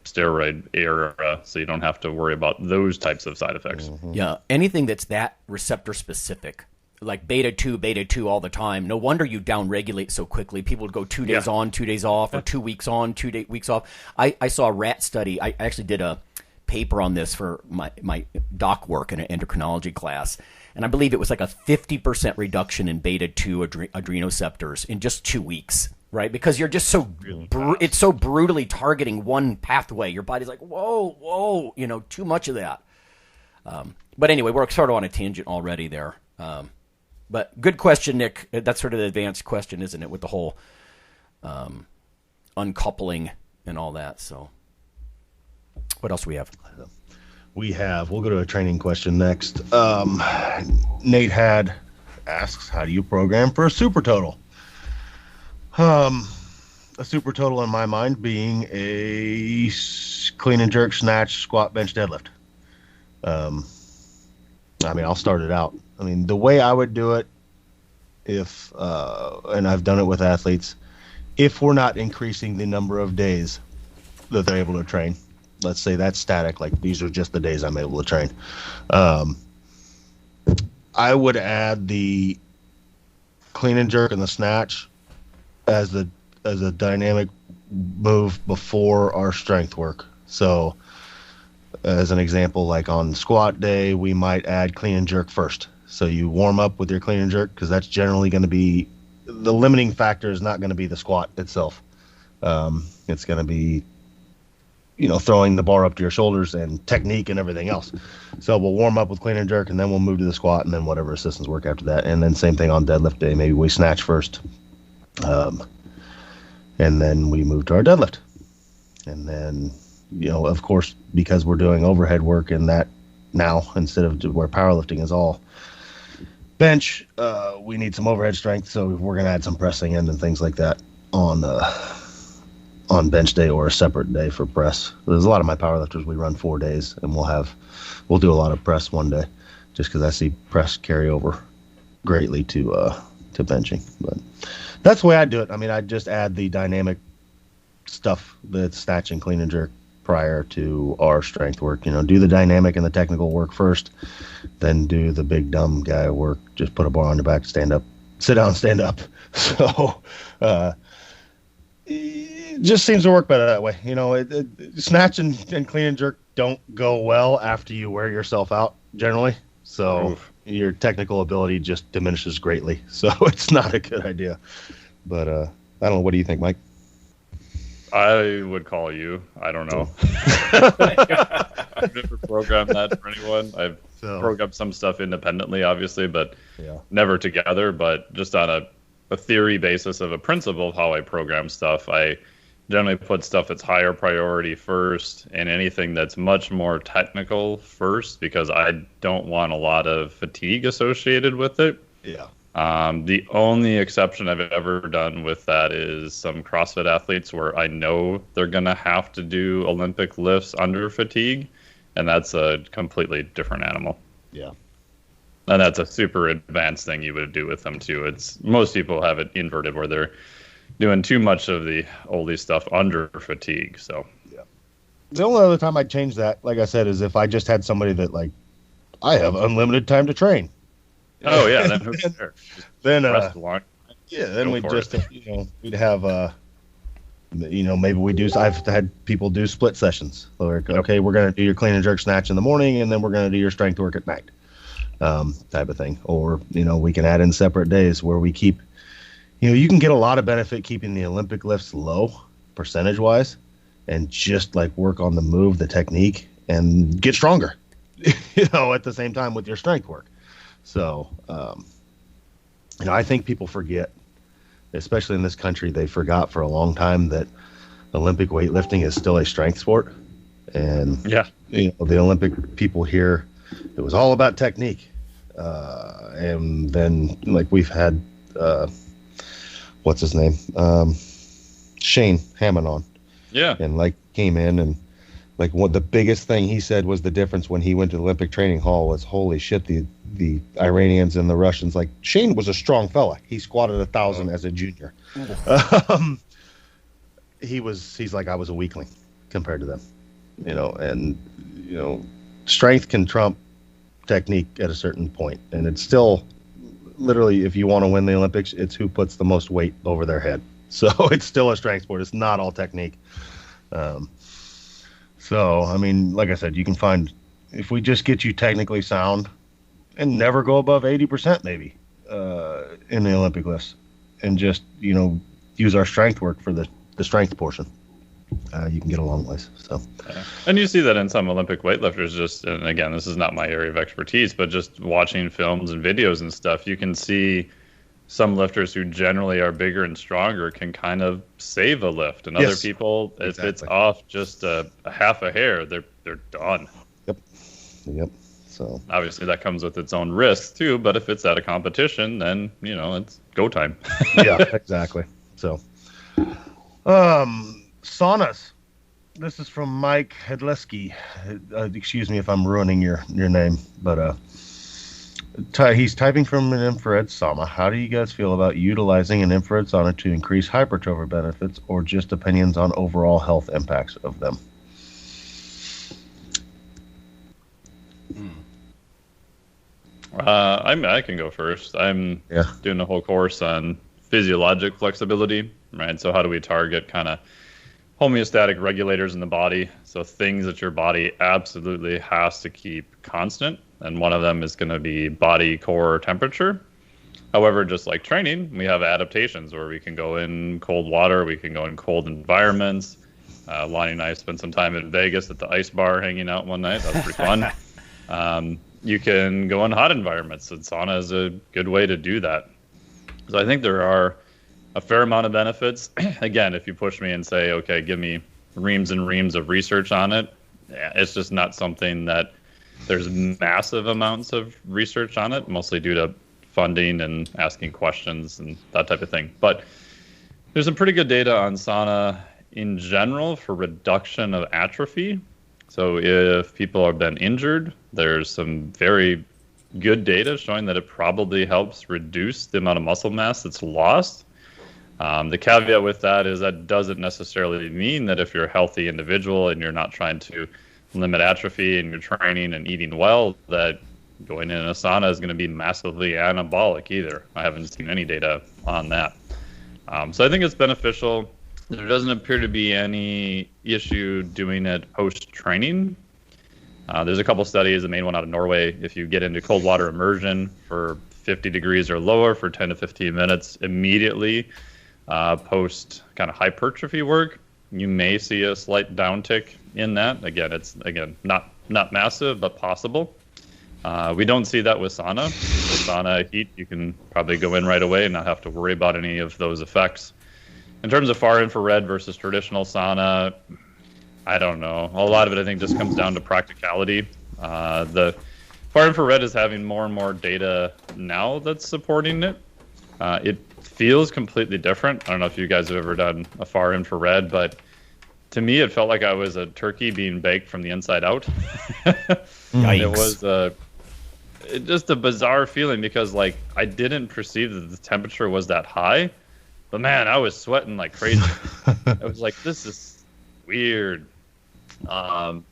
H: steroid era, so you don't have to worry about those types of side effects.
F: Yeah, anything that's that receptor specific, like beta-2 all the time, no wonder you downregulate so quickly. People would go 2 days on, 2 days off, or 2 weeks on, 2 weeks off. I saw a rat study. I actually did a paper on this for my doc work in an endocrinology class, and I believe it was like a 50% reduction in beta-2 adrenoceptors in just 2 weeks, right? Because you're just so it's so brutally targeting one pathway. Your body's like, whoa, too much of that. But anyway, we're sort of on a tangent already there. But good question, Nick. That's sort of the advanced question, isn't it, with the whole uncoupling and all that. So what else do we have?
E: We'll go to a training question next. Nate asks, how do you program for a super total? A super total in my mind being a clean and jerk, snatch, squat, bench, deadlift. I'll start it out. The way I would do it, if and I've done it with athletes, if we're not increasing the number of days that they're able to train, let's say that's static, like these are just the days I'm able to train, I would add the clean and jerk and the snatch as a dynamic move before our strength work. So as an example, like on squat day, we might add clean and jerk first. So you warm up with your clean and jerk, because that's generally going to be the limiting factor. Is not going to be the squat itself. It's going to be, throwing the bar up to your shoulders and technique and everything else. So we'll warm up with clean and jerk, and then we'll move to the squat, and then whatever assistance work after that. And then same thing on deadlift day. Maybe we snatch first, and then we move to our deadlift. And then, of course, because we're doing overhead work in that now, instead of where powerlifting is all bench, we need some overhead strength, so we're going to add some pressing in and things like that on bench day or a separate day for press. There's a lot of my powerlifters, we run 4 days, and we'll do a lot of press one day, just because I see press carry over greatly to benching. But that's the way I do it. I just add the dynamic stuff, the snatch and clean and jerk, prior to our strength work. Do the dynamic and the technical work first, then do the big dumb guy work. Just put a bar on your back, stand up, sit down, stand up. So it just seems to work better that way. Snatch and clean and jerk don't go well after you wear yourself out generally. So your technical ability just diminishes greatly. So it's not a good idea. But I don't know. What do you think, Mike?
H: I would call you. I don't know. I've never programmed that for anyone. I've programmed some stuff independently, obviously, but never together. But just on a theory basis of a principle of how I program stuff, I generally put stuff that's higher priority first and anything that's much more technical first, because I don't want a lot of fatigue associated with it.
E: Yeah.
H: The only exception I've ever done with that is some CrossFit athletes where I know they're going to have to do Olympic lifts under fatigue, and that's a completely different animal.
E: Yeah.
H: And that's a super advanced thing you would do with them too. Most people have it inverted where they're doing too much of the oldie stuff under fatigue. So
E: yeah. The only other time I'd change that, like I said, is if I just had somebody that, like, I have unlimited time to train.
H: Oh yeah, then who's there?
E: Then
H: rest along.
E: Yeah, then we'd just we'd have maybe we do. I've had people do split sessions. Like, okay, we're going to do your clean and jerk snatch in the morning, and then we're going to do your strength work at night, type of thing. Or we can add in separate days where we keep. You can get a lot of benefit keeping the Olympic lifts low percentage wise, and just like work on the move, the technique, and get stronger. At the same time with your strength work. So
G: I think people forget, especially in this country, they forgot for a long time that Olympic weightlifting is still a strength sport. And
H: yeah,
G: the Olympic people here, it was all about technique. And then like we've had, what's his name? Shane Hammond on.
H: Yeah.
G: And like came in and like what the biggest thing he said was the difference when he went to the Olympic training hall was holy shit, the Iranians and the Russians, like Shane was a strong fella. He squatted 1,000 as a junior. He's like, I was a weakling compared to them, and strength can trump technique at a certain point. And it's still literally, if you want to win the Olympics, it's who puts the most weight over their head. So it's still a strength sport. It's not all technique. So, I mean, like I said, you can find, if we just get you technically sound and never go above 80% maybe in the Olympic lifts and just, use our strength work for the strength portion, you can get a long ways. So,
H: and you see that in some Olympic weightlifters, and again, this is not my area of expertise, but just watching films and videos and stuff, you can see some lifters who generally are bigger and stronger can kind of save a lift, and other people, if it's off just a half a hair, they're done.
G: Yep. So
H: obviously that comes with its own risks too. But if it's at a competition, then it's go time.
G: Yeah, exactly. So, saunas. This is from Mike Hedleski. Excuse me if I'm ruining your name, but he's typing from an infrared sauna. How do you guys feel about utilizing an infrared sauna to increase hypertrophy benefits, or just opinions on overall health impacts of them?
H: I can go first. I'm doing a whole course on physiologic flexibility, right? So how do we target kind of homeostatic regulators in the body? So things that your body absolutely has to keep constant. And one of them is going to be body core temperature. However, just like training, we have adaptations where we can go in cold water, we can go in cold environments. Lonnie and I spent some time in Vegas at the ice bar hanging out one night. That was pretty fun. You can go in hot environments, and sauna is a good way to do that. So I think there are a fair amount of benefits. Again, if you push me and say, okay, give me reams and reams of research on it, it's just not something that there's massive amounts of research on it, mostly due to funding and asking questions and that type of thing. But there's some pretty good data on sauna in general for reduction of atrophy. So if people have been injured, there's some very good data showing that it probably helps reduce the amount of muscle mass that's lost. The caveat with that is that doesn't necessarily mean that if you're a healthy individual and you're not trying to limit atrophy and you're training and eating well, that going in a sauna is going to be massively anabolic either. I haven't seen any data on that. So I think it's beneficial. There doesn't appear to be any issue doing it post-training. There's a couple studies, the main one out of Norway. If you get into cold water immersion for 50 degrees or lower for 10 to 15 minutes immediately post kind of hypertrophy work, you may see a slight downtick in that. Again, it's not massive, but possible. We don't see that with sauna. With sauna heat, you can probably go in right away and not have to worry about any of those effects. In terms of far infrared versus traditional sauna, I don't know. A lot of it, I think, just comes down to practicality. The far infrared is having more and more data now that's supporting it. It feels completely different. I don't know if you guys have ever done a far infrared, but to me, it felt like I was a turkey being baked from the inside out. It was just a bizarre feeling because, like, I didn't perceive that the temperature was that high. But man, I was sweating like crazy. I was like, this is weird.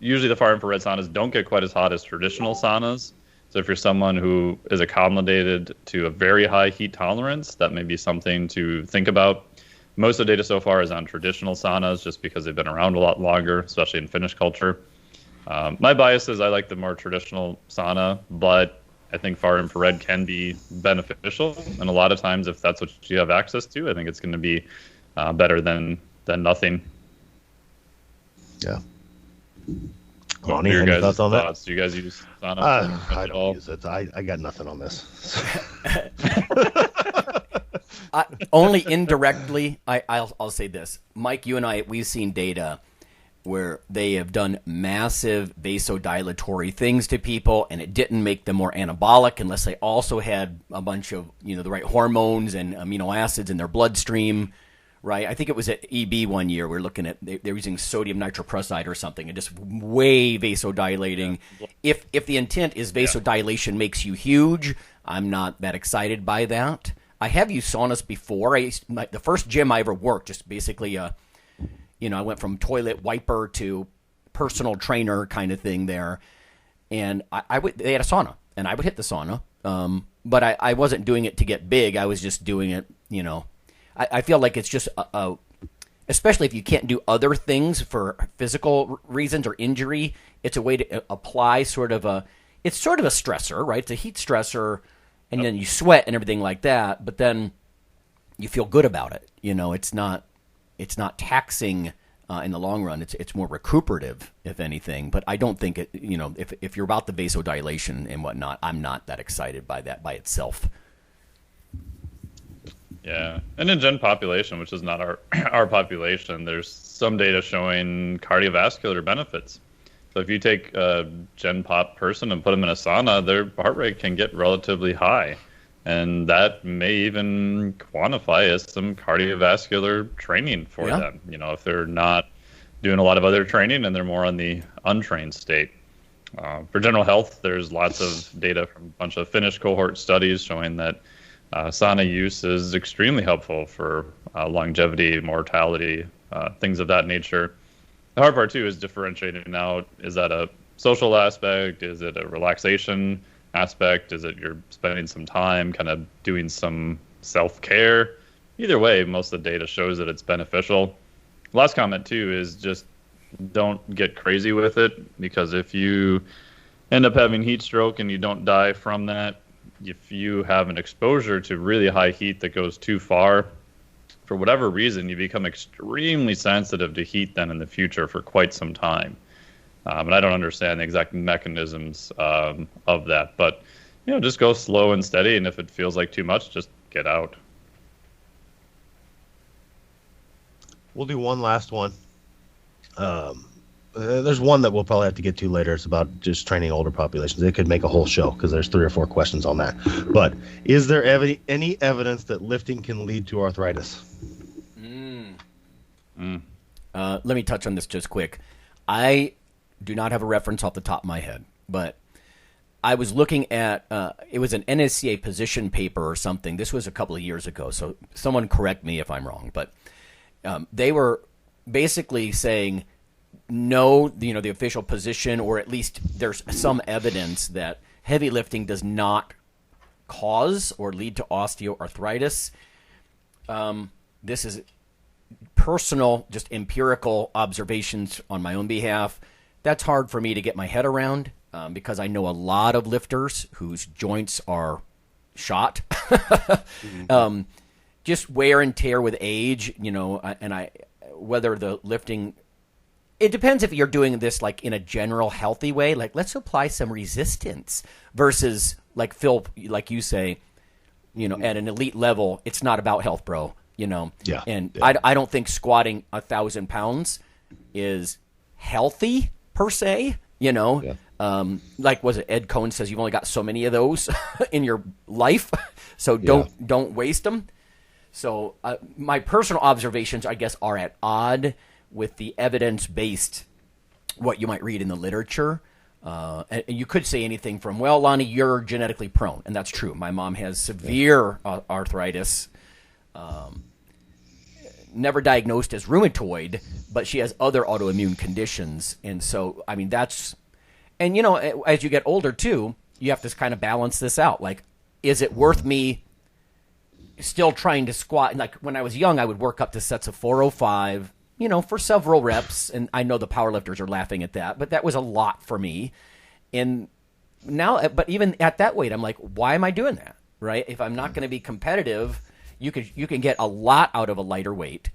H: Usually the far infrared saunas don't get quite as hot as traditional saunas. So if you're someone who is accommodated to a very high heat tolerance, that may be something to think about. Most of the data so far is on traditional saunas just because they've been around a lot longer, especially in Finnish culture. My bias is I like the more traditional sauna, but I think far infrared can be beneficial, and a lot of times, if that's what you have access to, I think it's going to be better than nothing.
G: Yeah.
H: Lonnie, any thoughts on that? Do you guys use sauna?
G: I don't use it. I got nothing on this.
F: Only indirectly. I'll say this, Mike. You and I, we've seen data where they have done massive vasodilatory things to people, and it didn't make them more anabolic unless they also had a bunch of the right hormones and amino acids in their bloodstream. Right, I think it was at EB one year. We were looking at they were using sodium nitroprusside or something, and just way vasodilating. Yeah. If the intent is vasodilation makes you huge, I'm not that excited by that. I have used saunas before. The first gym I ever worked, just basically I went from toilet wiper to personal trainer kind of thing there, and they had a sauna, and I would hit the sauna, but I wasn't doing it to get big. I was just doing it, I feel like it's just especially if you can't do other things for physical reasons or injury, it's a way to apply it's sort of a stressor, right? It's a heat stressor, and then you sweat and everything like that, but then you feel good about it. It's not taxing in the long run. It's more recuperative, if anything. But I don't think it. If you're about the vasodilation and whatnot, I'm not that excited by that by itself.
H: Yeah, and in gen population, which is not our population, there's some data showing cardiovascular benefits. So if you take a gen pop person and put them in a sauna, their heart rate can get relatively high, and that may even quantify as some cardiovascular training for them. If they're not doing a lot of other training and they're more on the untrained state. For general health, there's lots of data from a bunch of Finnish cohort studies showing that sauna use is extremely helpful for longevity, mortality, things of that nature. The hard part, too, is differentiating out, is that a social aspect? Is it a relaxation aspect? Is it you're spending some time kind of doing some self-care? Either way, most of the data shows that it's beneficial. Last comment, too, is just don't get crazy with it, because if you end up having heat stroke and you don't die from that, if you have an exposure to really high heat that goes too far, for whatever reason, you become extremely sensitive to heat then in the future for quite some time. And I don't understand the exact mechanisms of that. But, just go slow and steady. And if it feels like too much, just get out.
G: We'll do one last one. There's one that we'll probably have to get to later. It's about just training older populations. It could make a whole show because there's 3 or 4 questions on that. But is there any evidence that lifting can lead to arthritis?
F: Let me touch on this just quick. I do not have a reference off the top of my head, but I was looking at, it was an NSCA position paper or something. This was a couple of years ago, so someone correct me if I'm wrong. But they were basically saying, no, the official position, or at least there's some evidence that heavy lifting does not cause or lead to osteoarthritis. This is personal, just empirical observations on my own behalf. That's hard for me to get my head around because I know a lot of lifters whose joints are shot. Just wear and tear with age, and whether the lifting... It depends if you're doing this like in a general healthy way, like let's apply some resistance versus like Phil, like you say, at an elite level, it's not about health, bro, Yeah. And yeah. I don't think squatting 1,000 pounds is healthy per se, Yeah. Like was it Ed Cohn says you've only got so many of those in your life, so don't waste them. So my personal observations, I guess, are at odd with the evidence-based, what you might read in the literature. And you could say anything from, well, Lonnie, you're genetically prone. And that's true. My mom has severe arthritis, never diagnosed as rheumatoid, but she has other autoimmune conditions. And so, I mean, that's... And, as you get older, too, you have to kind of balance this out. Like, is it worth me still trying to squat? Like, when I was young, I would work up to sets of 405, for several reps, and I know the powerlifters are laughing at that, but that was a lot for me. And now, but even at that weight, I'm like, why am I doing that, right? If I'm not going to be competitive, you can get a lot out of a lighter weight,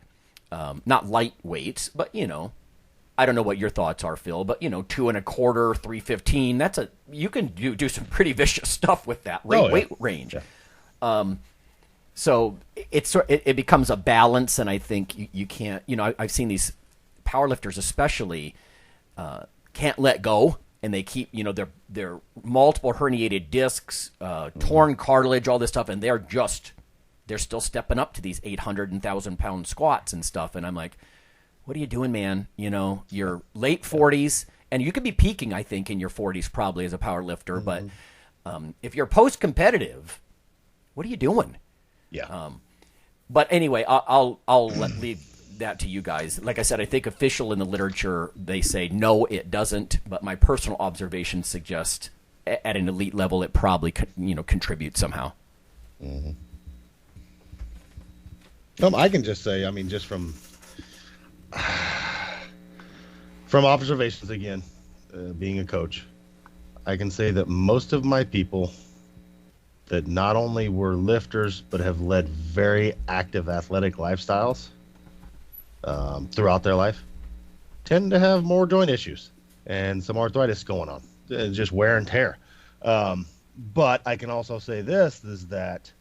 F: not light weights, but I don't know what your thoughts are, Phil, but 2.25, 315, you can do some pretty vicious stuff with that weight range. Yeah. So it becomes a balance, and I think you can't. I've seen these powerlifters especially can't let go, and they keep their multiple herniated discs, torn cartilage, all this stuff, and they're still stepping up to these 800 and 1,000-pound squats and stuff, and I'm like, what are you doing, man? You're late 40s, and you could be peaking, I think, in your 40s probably as a power lifter, but if you're post-competitive, what are you doing?
E: Yeah.
F: But anyway, I'll leave that to you guys. Like I said, I think official in the literature, they say no, it doesn't, but my personal observations suggest at an elite level it probably contributes somehow.
G: Mm-hmm. I can just say, just from observations again, being a coach, I can say that most of my people that not only were lifters but have led very active athletic lifestyles throughout their life tend to have more joint issues and some arthritis going on, just wear and tear. But I can also say this is that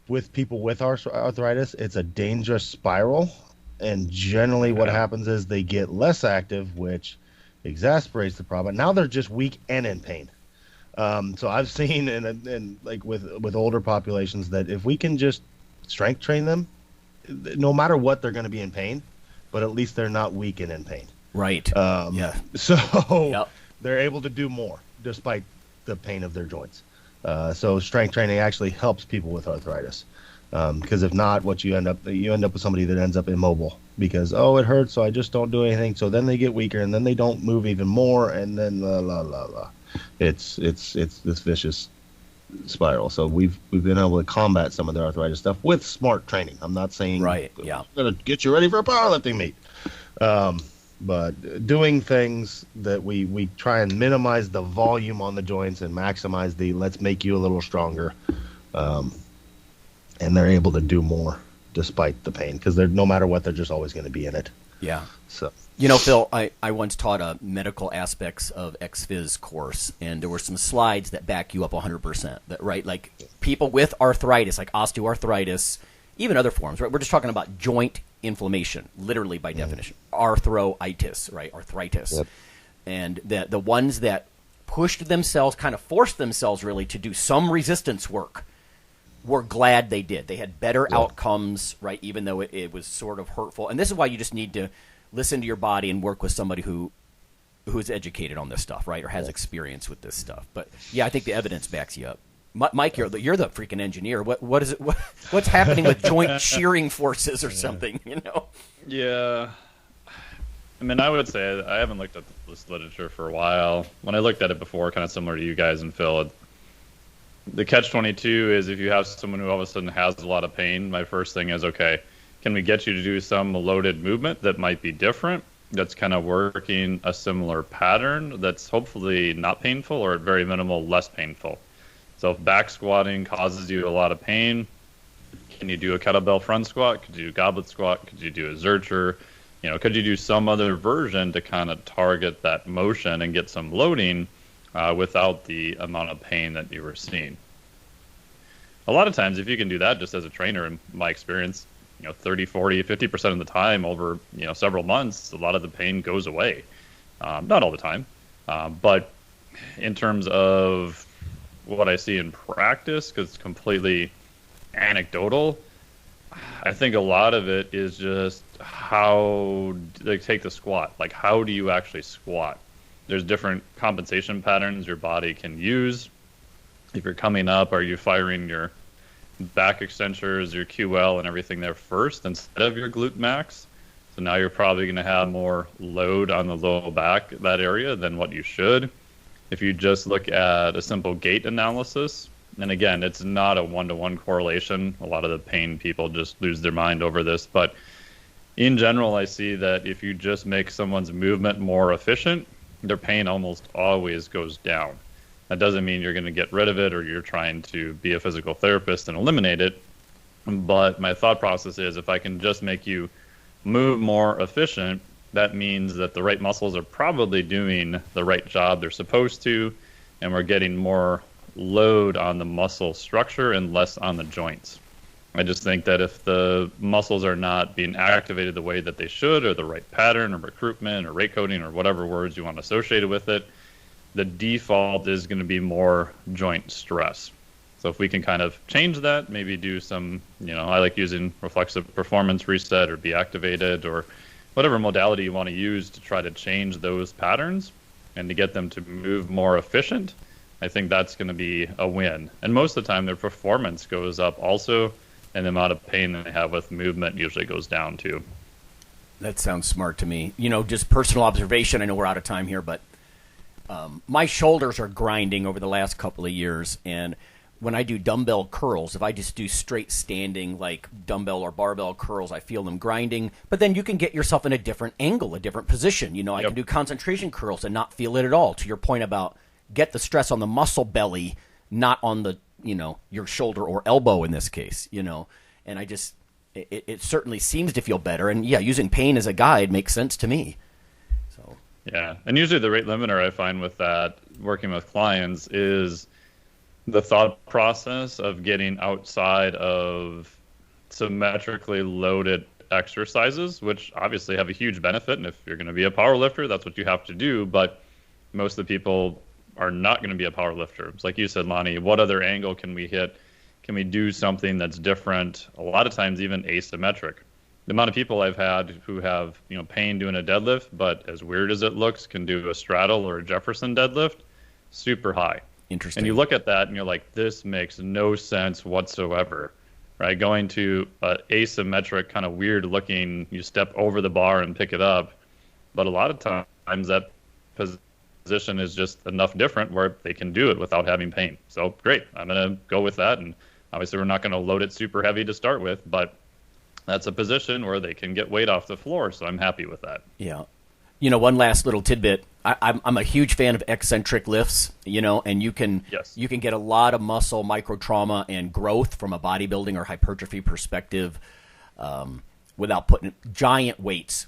G: with people with arthritis, it's a dangerous spiral, and generally what happens is they get less active, which exacerbates the problem. Now they're just weak and in pain. So I've seen in like with older populations that if we can just strength train them, no matter what, they're going to be in pain, but at least they're not weak and in pain.
F: Right. Yeah.
E: So they're able to do more despite the pain of their joints. So strength training actually helps people with arthritis. Because if not, what you end up with somebody that ends up immobile because, it hurts, so I just don't do anything. So then they get weaker, and then they don't move even more, and then it's this vicious spiral. So we've been able to combat some of the arthritis stuff with smart training. I'm not saying I'm gonna get you ready for a powerlifting meet, but doing things that we try and minimize the volume on the joints and maximize the let's make you a little stronger. And they're able to do more despite the pain because they're no matter what, they're just always going to be in it.
F: Yeah.
E: So
F: Phil, I once taught a medical aspects of ex-phys course, and there were some slides that back you up 100%. That right, like people with arthritis, like osteoarthritis, even other forms. Right, we're just talking about joint inflammation, literally by definition, arthritis, right, arthritis, and the ones that pushed themselves, kind of forced themselves, really to do some resistance work. We're glad they did. They had better outcomes, right, even though it was sort of hurtful. And this is why you just need to listen to your body and work with somebody who's educated on this stuff, right, or has experience with this stuff. But, yeah, I think the evidence backs you up. Mike, you're the freaking engineer. What is it? What's happening with joint shearing forces or something,
H: Yeah. I mean, I would say I haven't looked at this literature for a while. When I looked at it before, kind of similar to you guys and Phil, the catch-22 is if you have someone who all of a sudden has a lot of pain, my first thing is, okay, can we get you to do some loaded movement that might be different, that's kind of working a similar pattern that's hopefully not painful or at very minimal less painful. So if back squatting causes you a lot of pain, can you do a kettlebell front squat? Could you do a goblet squat? Could you do a zercher? Could you do some other version to kind of target that motion and get some loading without the amount of pain that you were seeing? A lot of times, if you can do that just as a trainer, in my experience, 30, 40, 50% of the time over, several months, a lot of the pain goes away. Not all the time, but in terms of what I see in practice, because it's completely anecdotal, I think a lot of it is just how they take the squat. Like, how do you actually squat? There's different compensation patterns your body can use. If you're coming up, are you firing your back extensors, your QL, and everything there first instead of your glute max? So now you're probably going to have more load on the low back, that area, than what you should. If you just look at a simple gait analysis, and again, it's not a one-to-one correlation. A lot of the pain people just lose their mind over this. But in general, I see that if you just make someone's movement more efficient, their pain almost always goes down. That doesn't mean you're going to get rid of it or you're trying to be a physical therapist and eliminate it. But my thought process is if I can just make you move more efficient, that means that the right muscles are probably doing the right job they're supposed to, and we're getting more load on the muscle structure and less on the joints. I just think that if the muscles are not being activated the way that they should, or the right pattern or recruitment or rate coding or whatever words you want associated with it, the default is going to be more joint stress. So if we can kind of change that, maybe do some, I like using reflexive performance reset or be activated or whatever modality you want to use to try to change those patterns and to get them to move more efficient, I think that's going to be a win. And most of the time their performance goes up also, and the amount of pain that they have with movement usually goes down too.
F: That sounds smart to me. Just personal observation. I know we're out of time here, but my shoulders are grinding over the last couple of years, and when I do dumbbell curls, if I just do straight standing like dumbbell or barbell curls, I feel them grinding. But then you can get yourself in a different angle, a different position. I can do concentration curls and not feel it at all. To your point about get the stress on the muscle belly, not on the your shoulder or elbow in this case, and I just, it certainly seems to feel better. And yeah, using pain as a guide makes sense to me. So
H: yeah. And usually the rate limiter I find with that, working with clients, is the thought process of getting outside of symmetrically loaded exercises, which obviously have a huge benefit. And if you're going to be a power lifter, that's what you have to do. But most of the people are not going to be a power lifter. It's like you said, Lonnie, what other angle can we hit? Can we do something that's different? A lot of times even asymmetric. The amount of people I've had who have, pain doing a deadlift, but as weird as it looks, can do a straddle or a Jefferson deadlift, super high.
F: Interesting.
H: And you look at that and you're like, this makes no sense whatsoever, right? Going to asymmetric, kind of weird looking, you step over the bar and pick it up. But a lot of times that position is just enough different where they can do it without having pain. So great, I'm going to go with that. And obviously we're not going to load it super heavy to start with, but that's a position where they can get weight off the floor. So I'm happy with that.
F: Yeah. One last little tidbit. I'm a huge fan of eccentric lifts, and you can get a lot of muscle micro trauma and growth from a bodybuilding or hypertrophy perspective without putting giant weights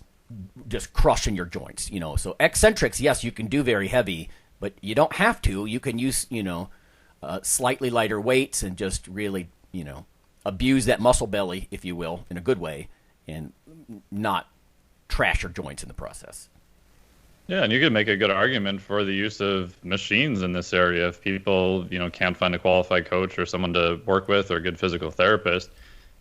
F: just crushing your joints, So eccentrics, yes, you can do very heavy, but you don't have to. You can use, slightly lighter weights and just really, abuse that muscle belly, if you will, in a good way, and not trash your joints in the process.
H: Yeah, and you could make a good argument for the use of machines in this area. If people, can't find a qualified coach or someone to work with or a good physical therapist,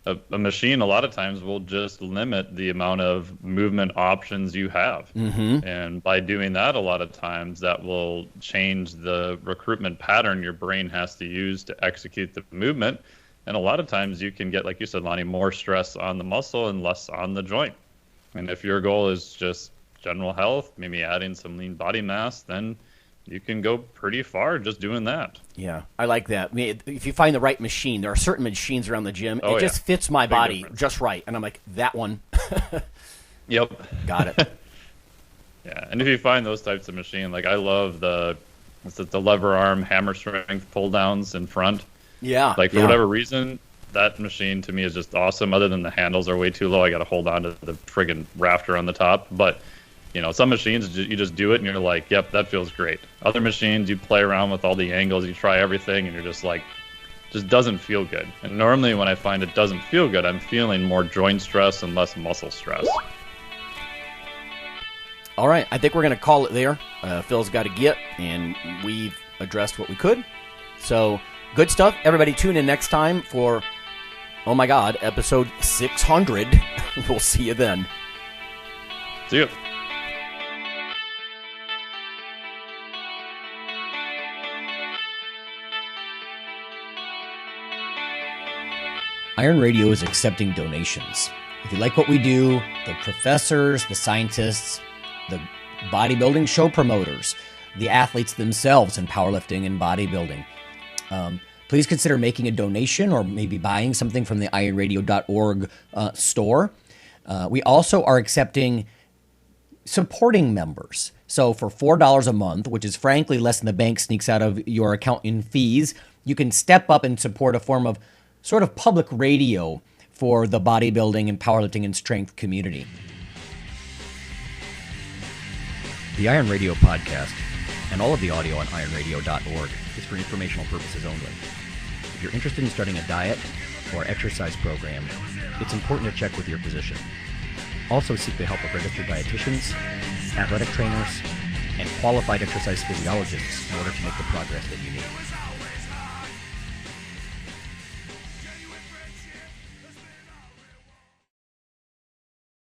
H: a machine a lot of times will just limit the amount of movement options you have.
F: Mm-hmm.
H: And by doing that, a lot of times that will change the recruitment pattern your brain has to use to execute the movement. And a lot of times you can get, like you said, Lonnie, more stress on the muscle and less on the joint. And if your goal is just general health, maybe adding some lean body mass, then you can go pretty far just doing that.
F: Yeah, I like that. I mean, if you find the right machine, there are certain machines around the gym.
H: Oh,
F: it just fits my body
H: difference.
F: just right. And I'm like, that one.
H: Yep.
F: Got it.
H: Yeah, and if you find those types of machine, like I love the lever arm hammer strength pull downs in front.
F: Yeah.
H: Like for whatever reason, that machine to me is just awesome. Other than the handles are way too low, I got to hold on to the friggin' rafter on the top. But some machines you just do it and you're like, yep, that feels great. Other machines you play around with all the angles, you try everything, and you're just like, just doesn't feel good. And normally when I find it doesn't feel good, I'm feeling more joint stress and less muscle stress.
F: All right, I think we're going to call it there. Phil's got to get, and we've addressed what we could. So, good stuff. Everybody tune in next time for, oh my God, episode 600. We'll see you then.
H: See you.
A: Iron Radio is accepting donations. If you like what we do, the professors, the scientists, the bodybuilding show promoters, the athletes themselves in powerlifting and bodybuilding, please consider making a donation or maybe buying something from the IronRadio.org store. We also are accepting supporting members. So for $4 a month, which is frankly less than the bank sneaks out of your account in fees, you can step up and support a form of sort of public radio for the bodybuilding and powerlifting and strength community.
F: The Iron Radio podcast and all of the audio on ironradio.org is for informational purposes only. If you're interested in starting a diet,
N: or exercise program, it's important to check with your physician. Also seek the help of registered dietitians, athletic trainers, and qualified exercise physiologists in order to make the progress that you need.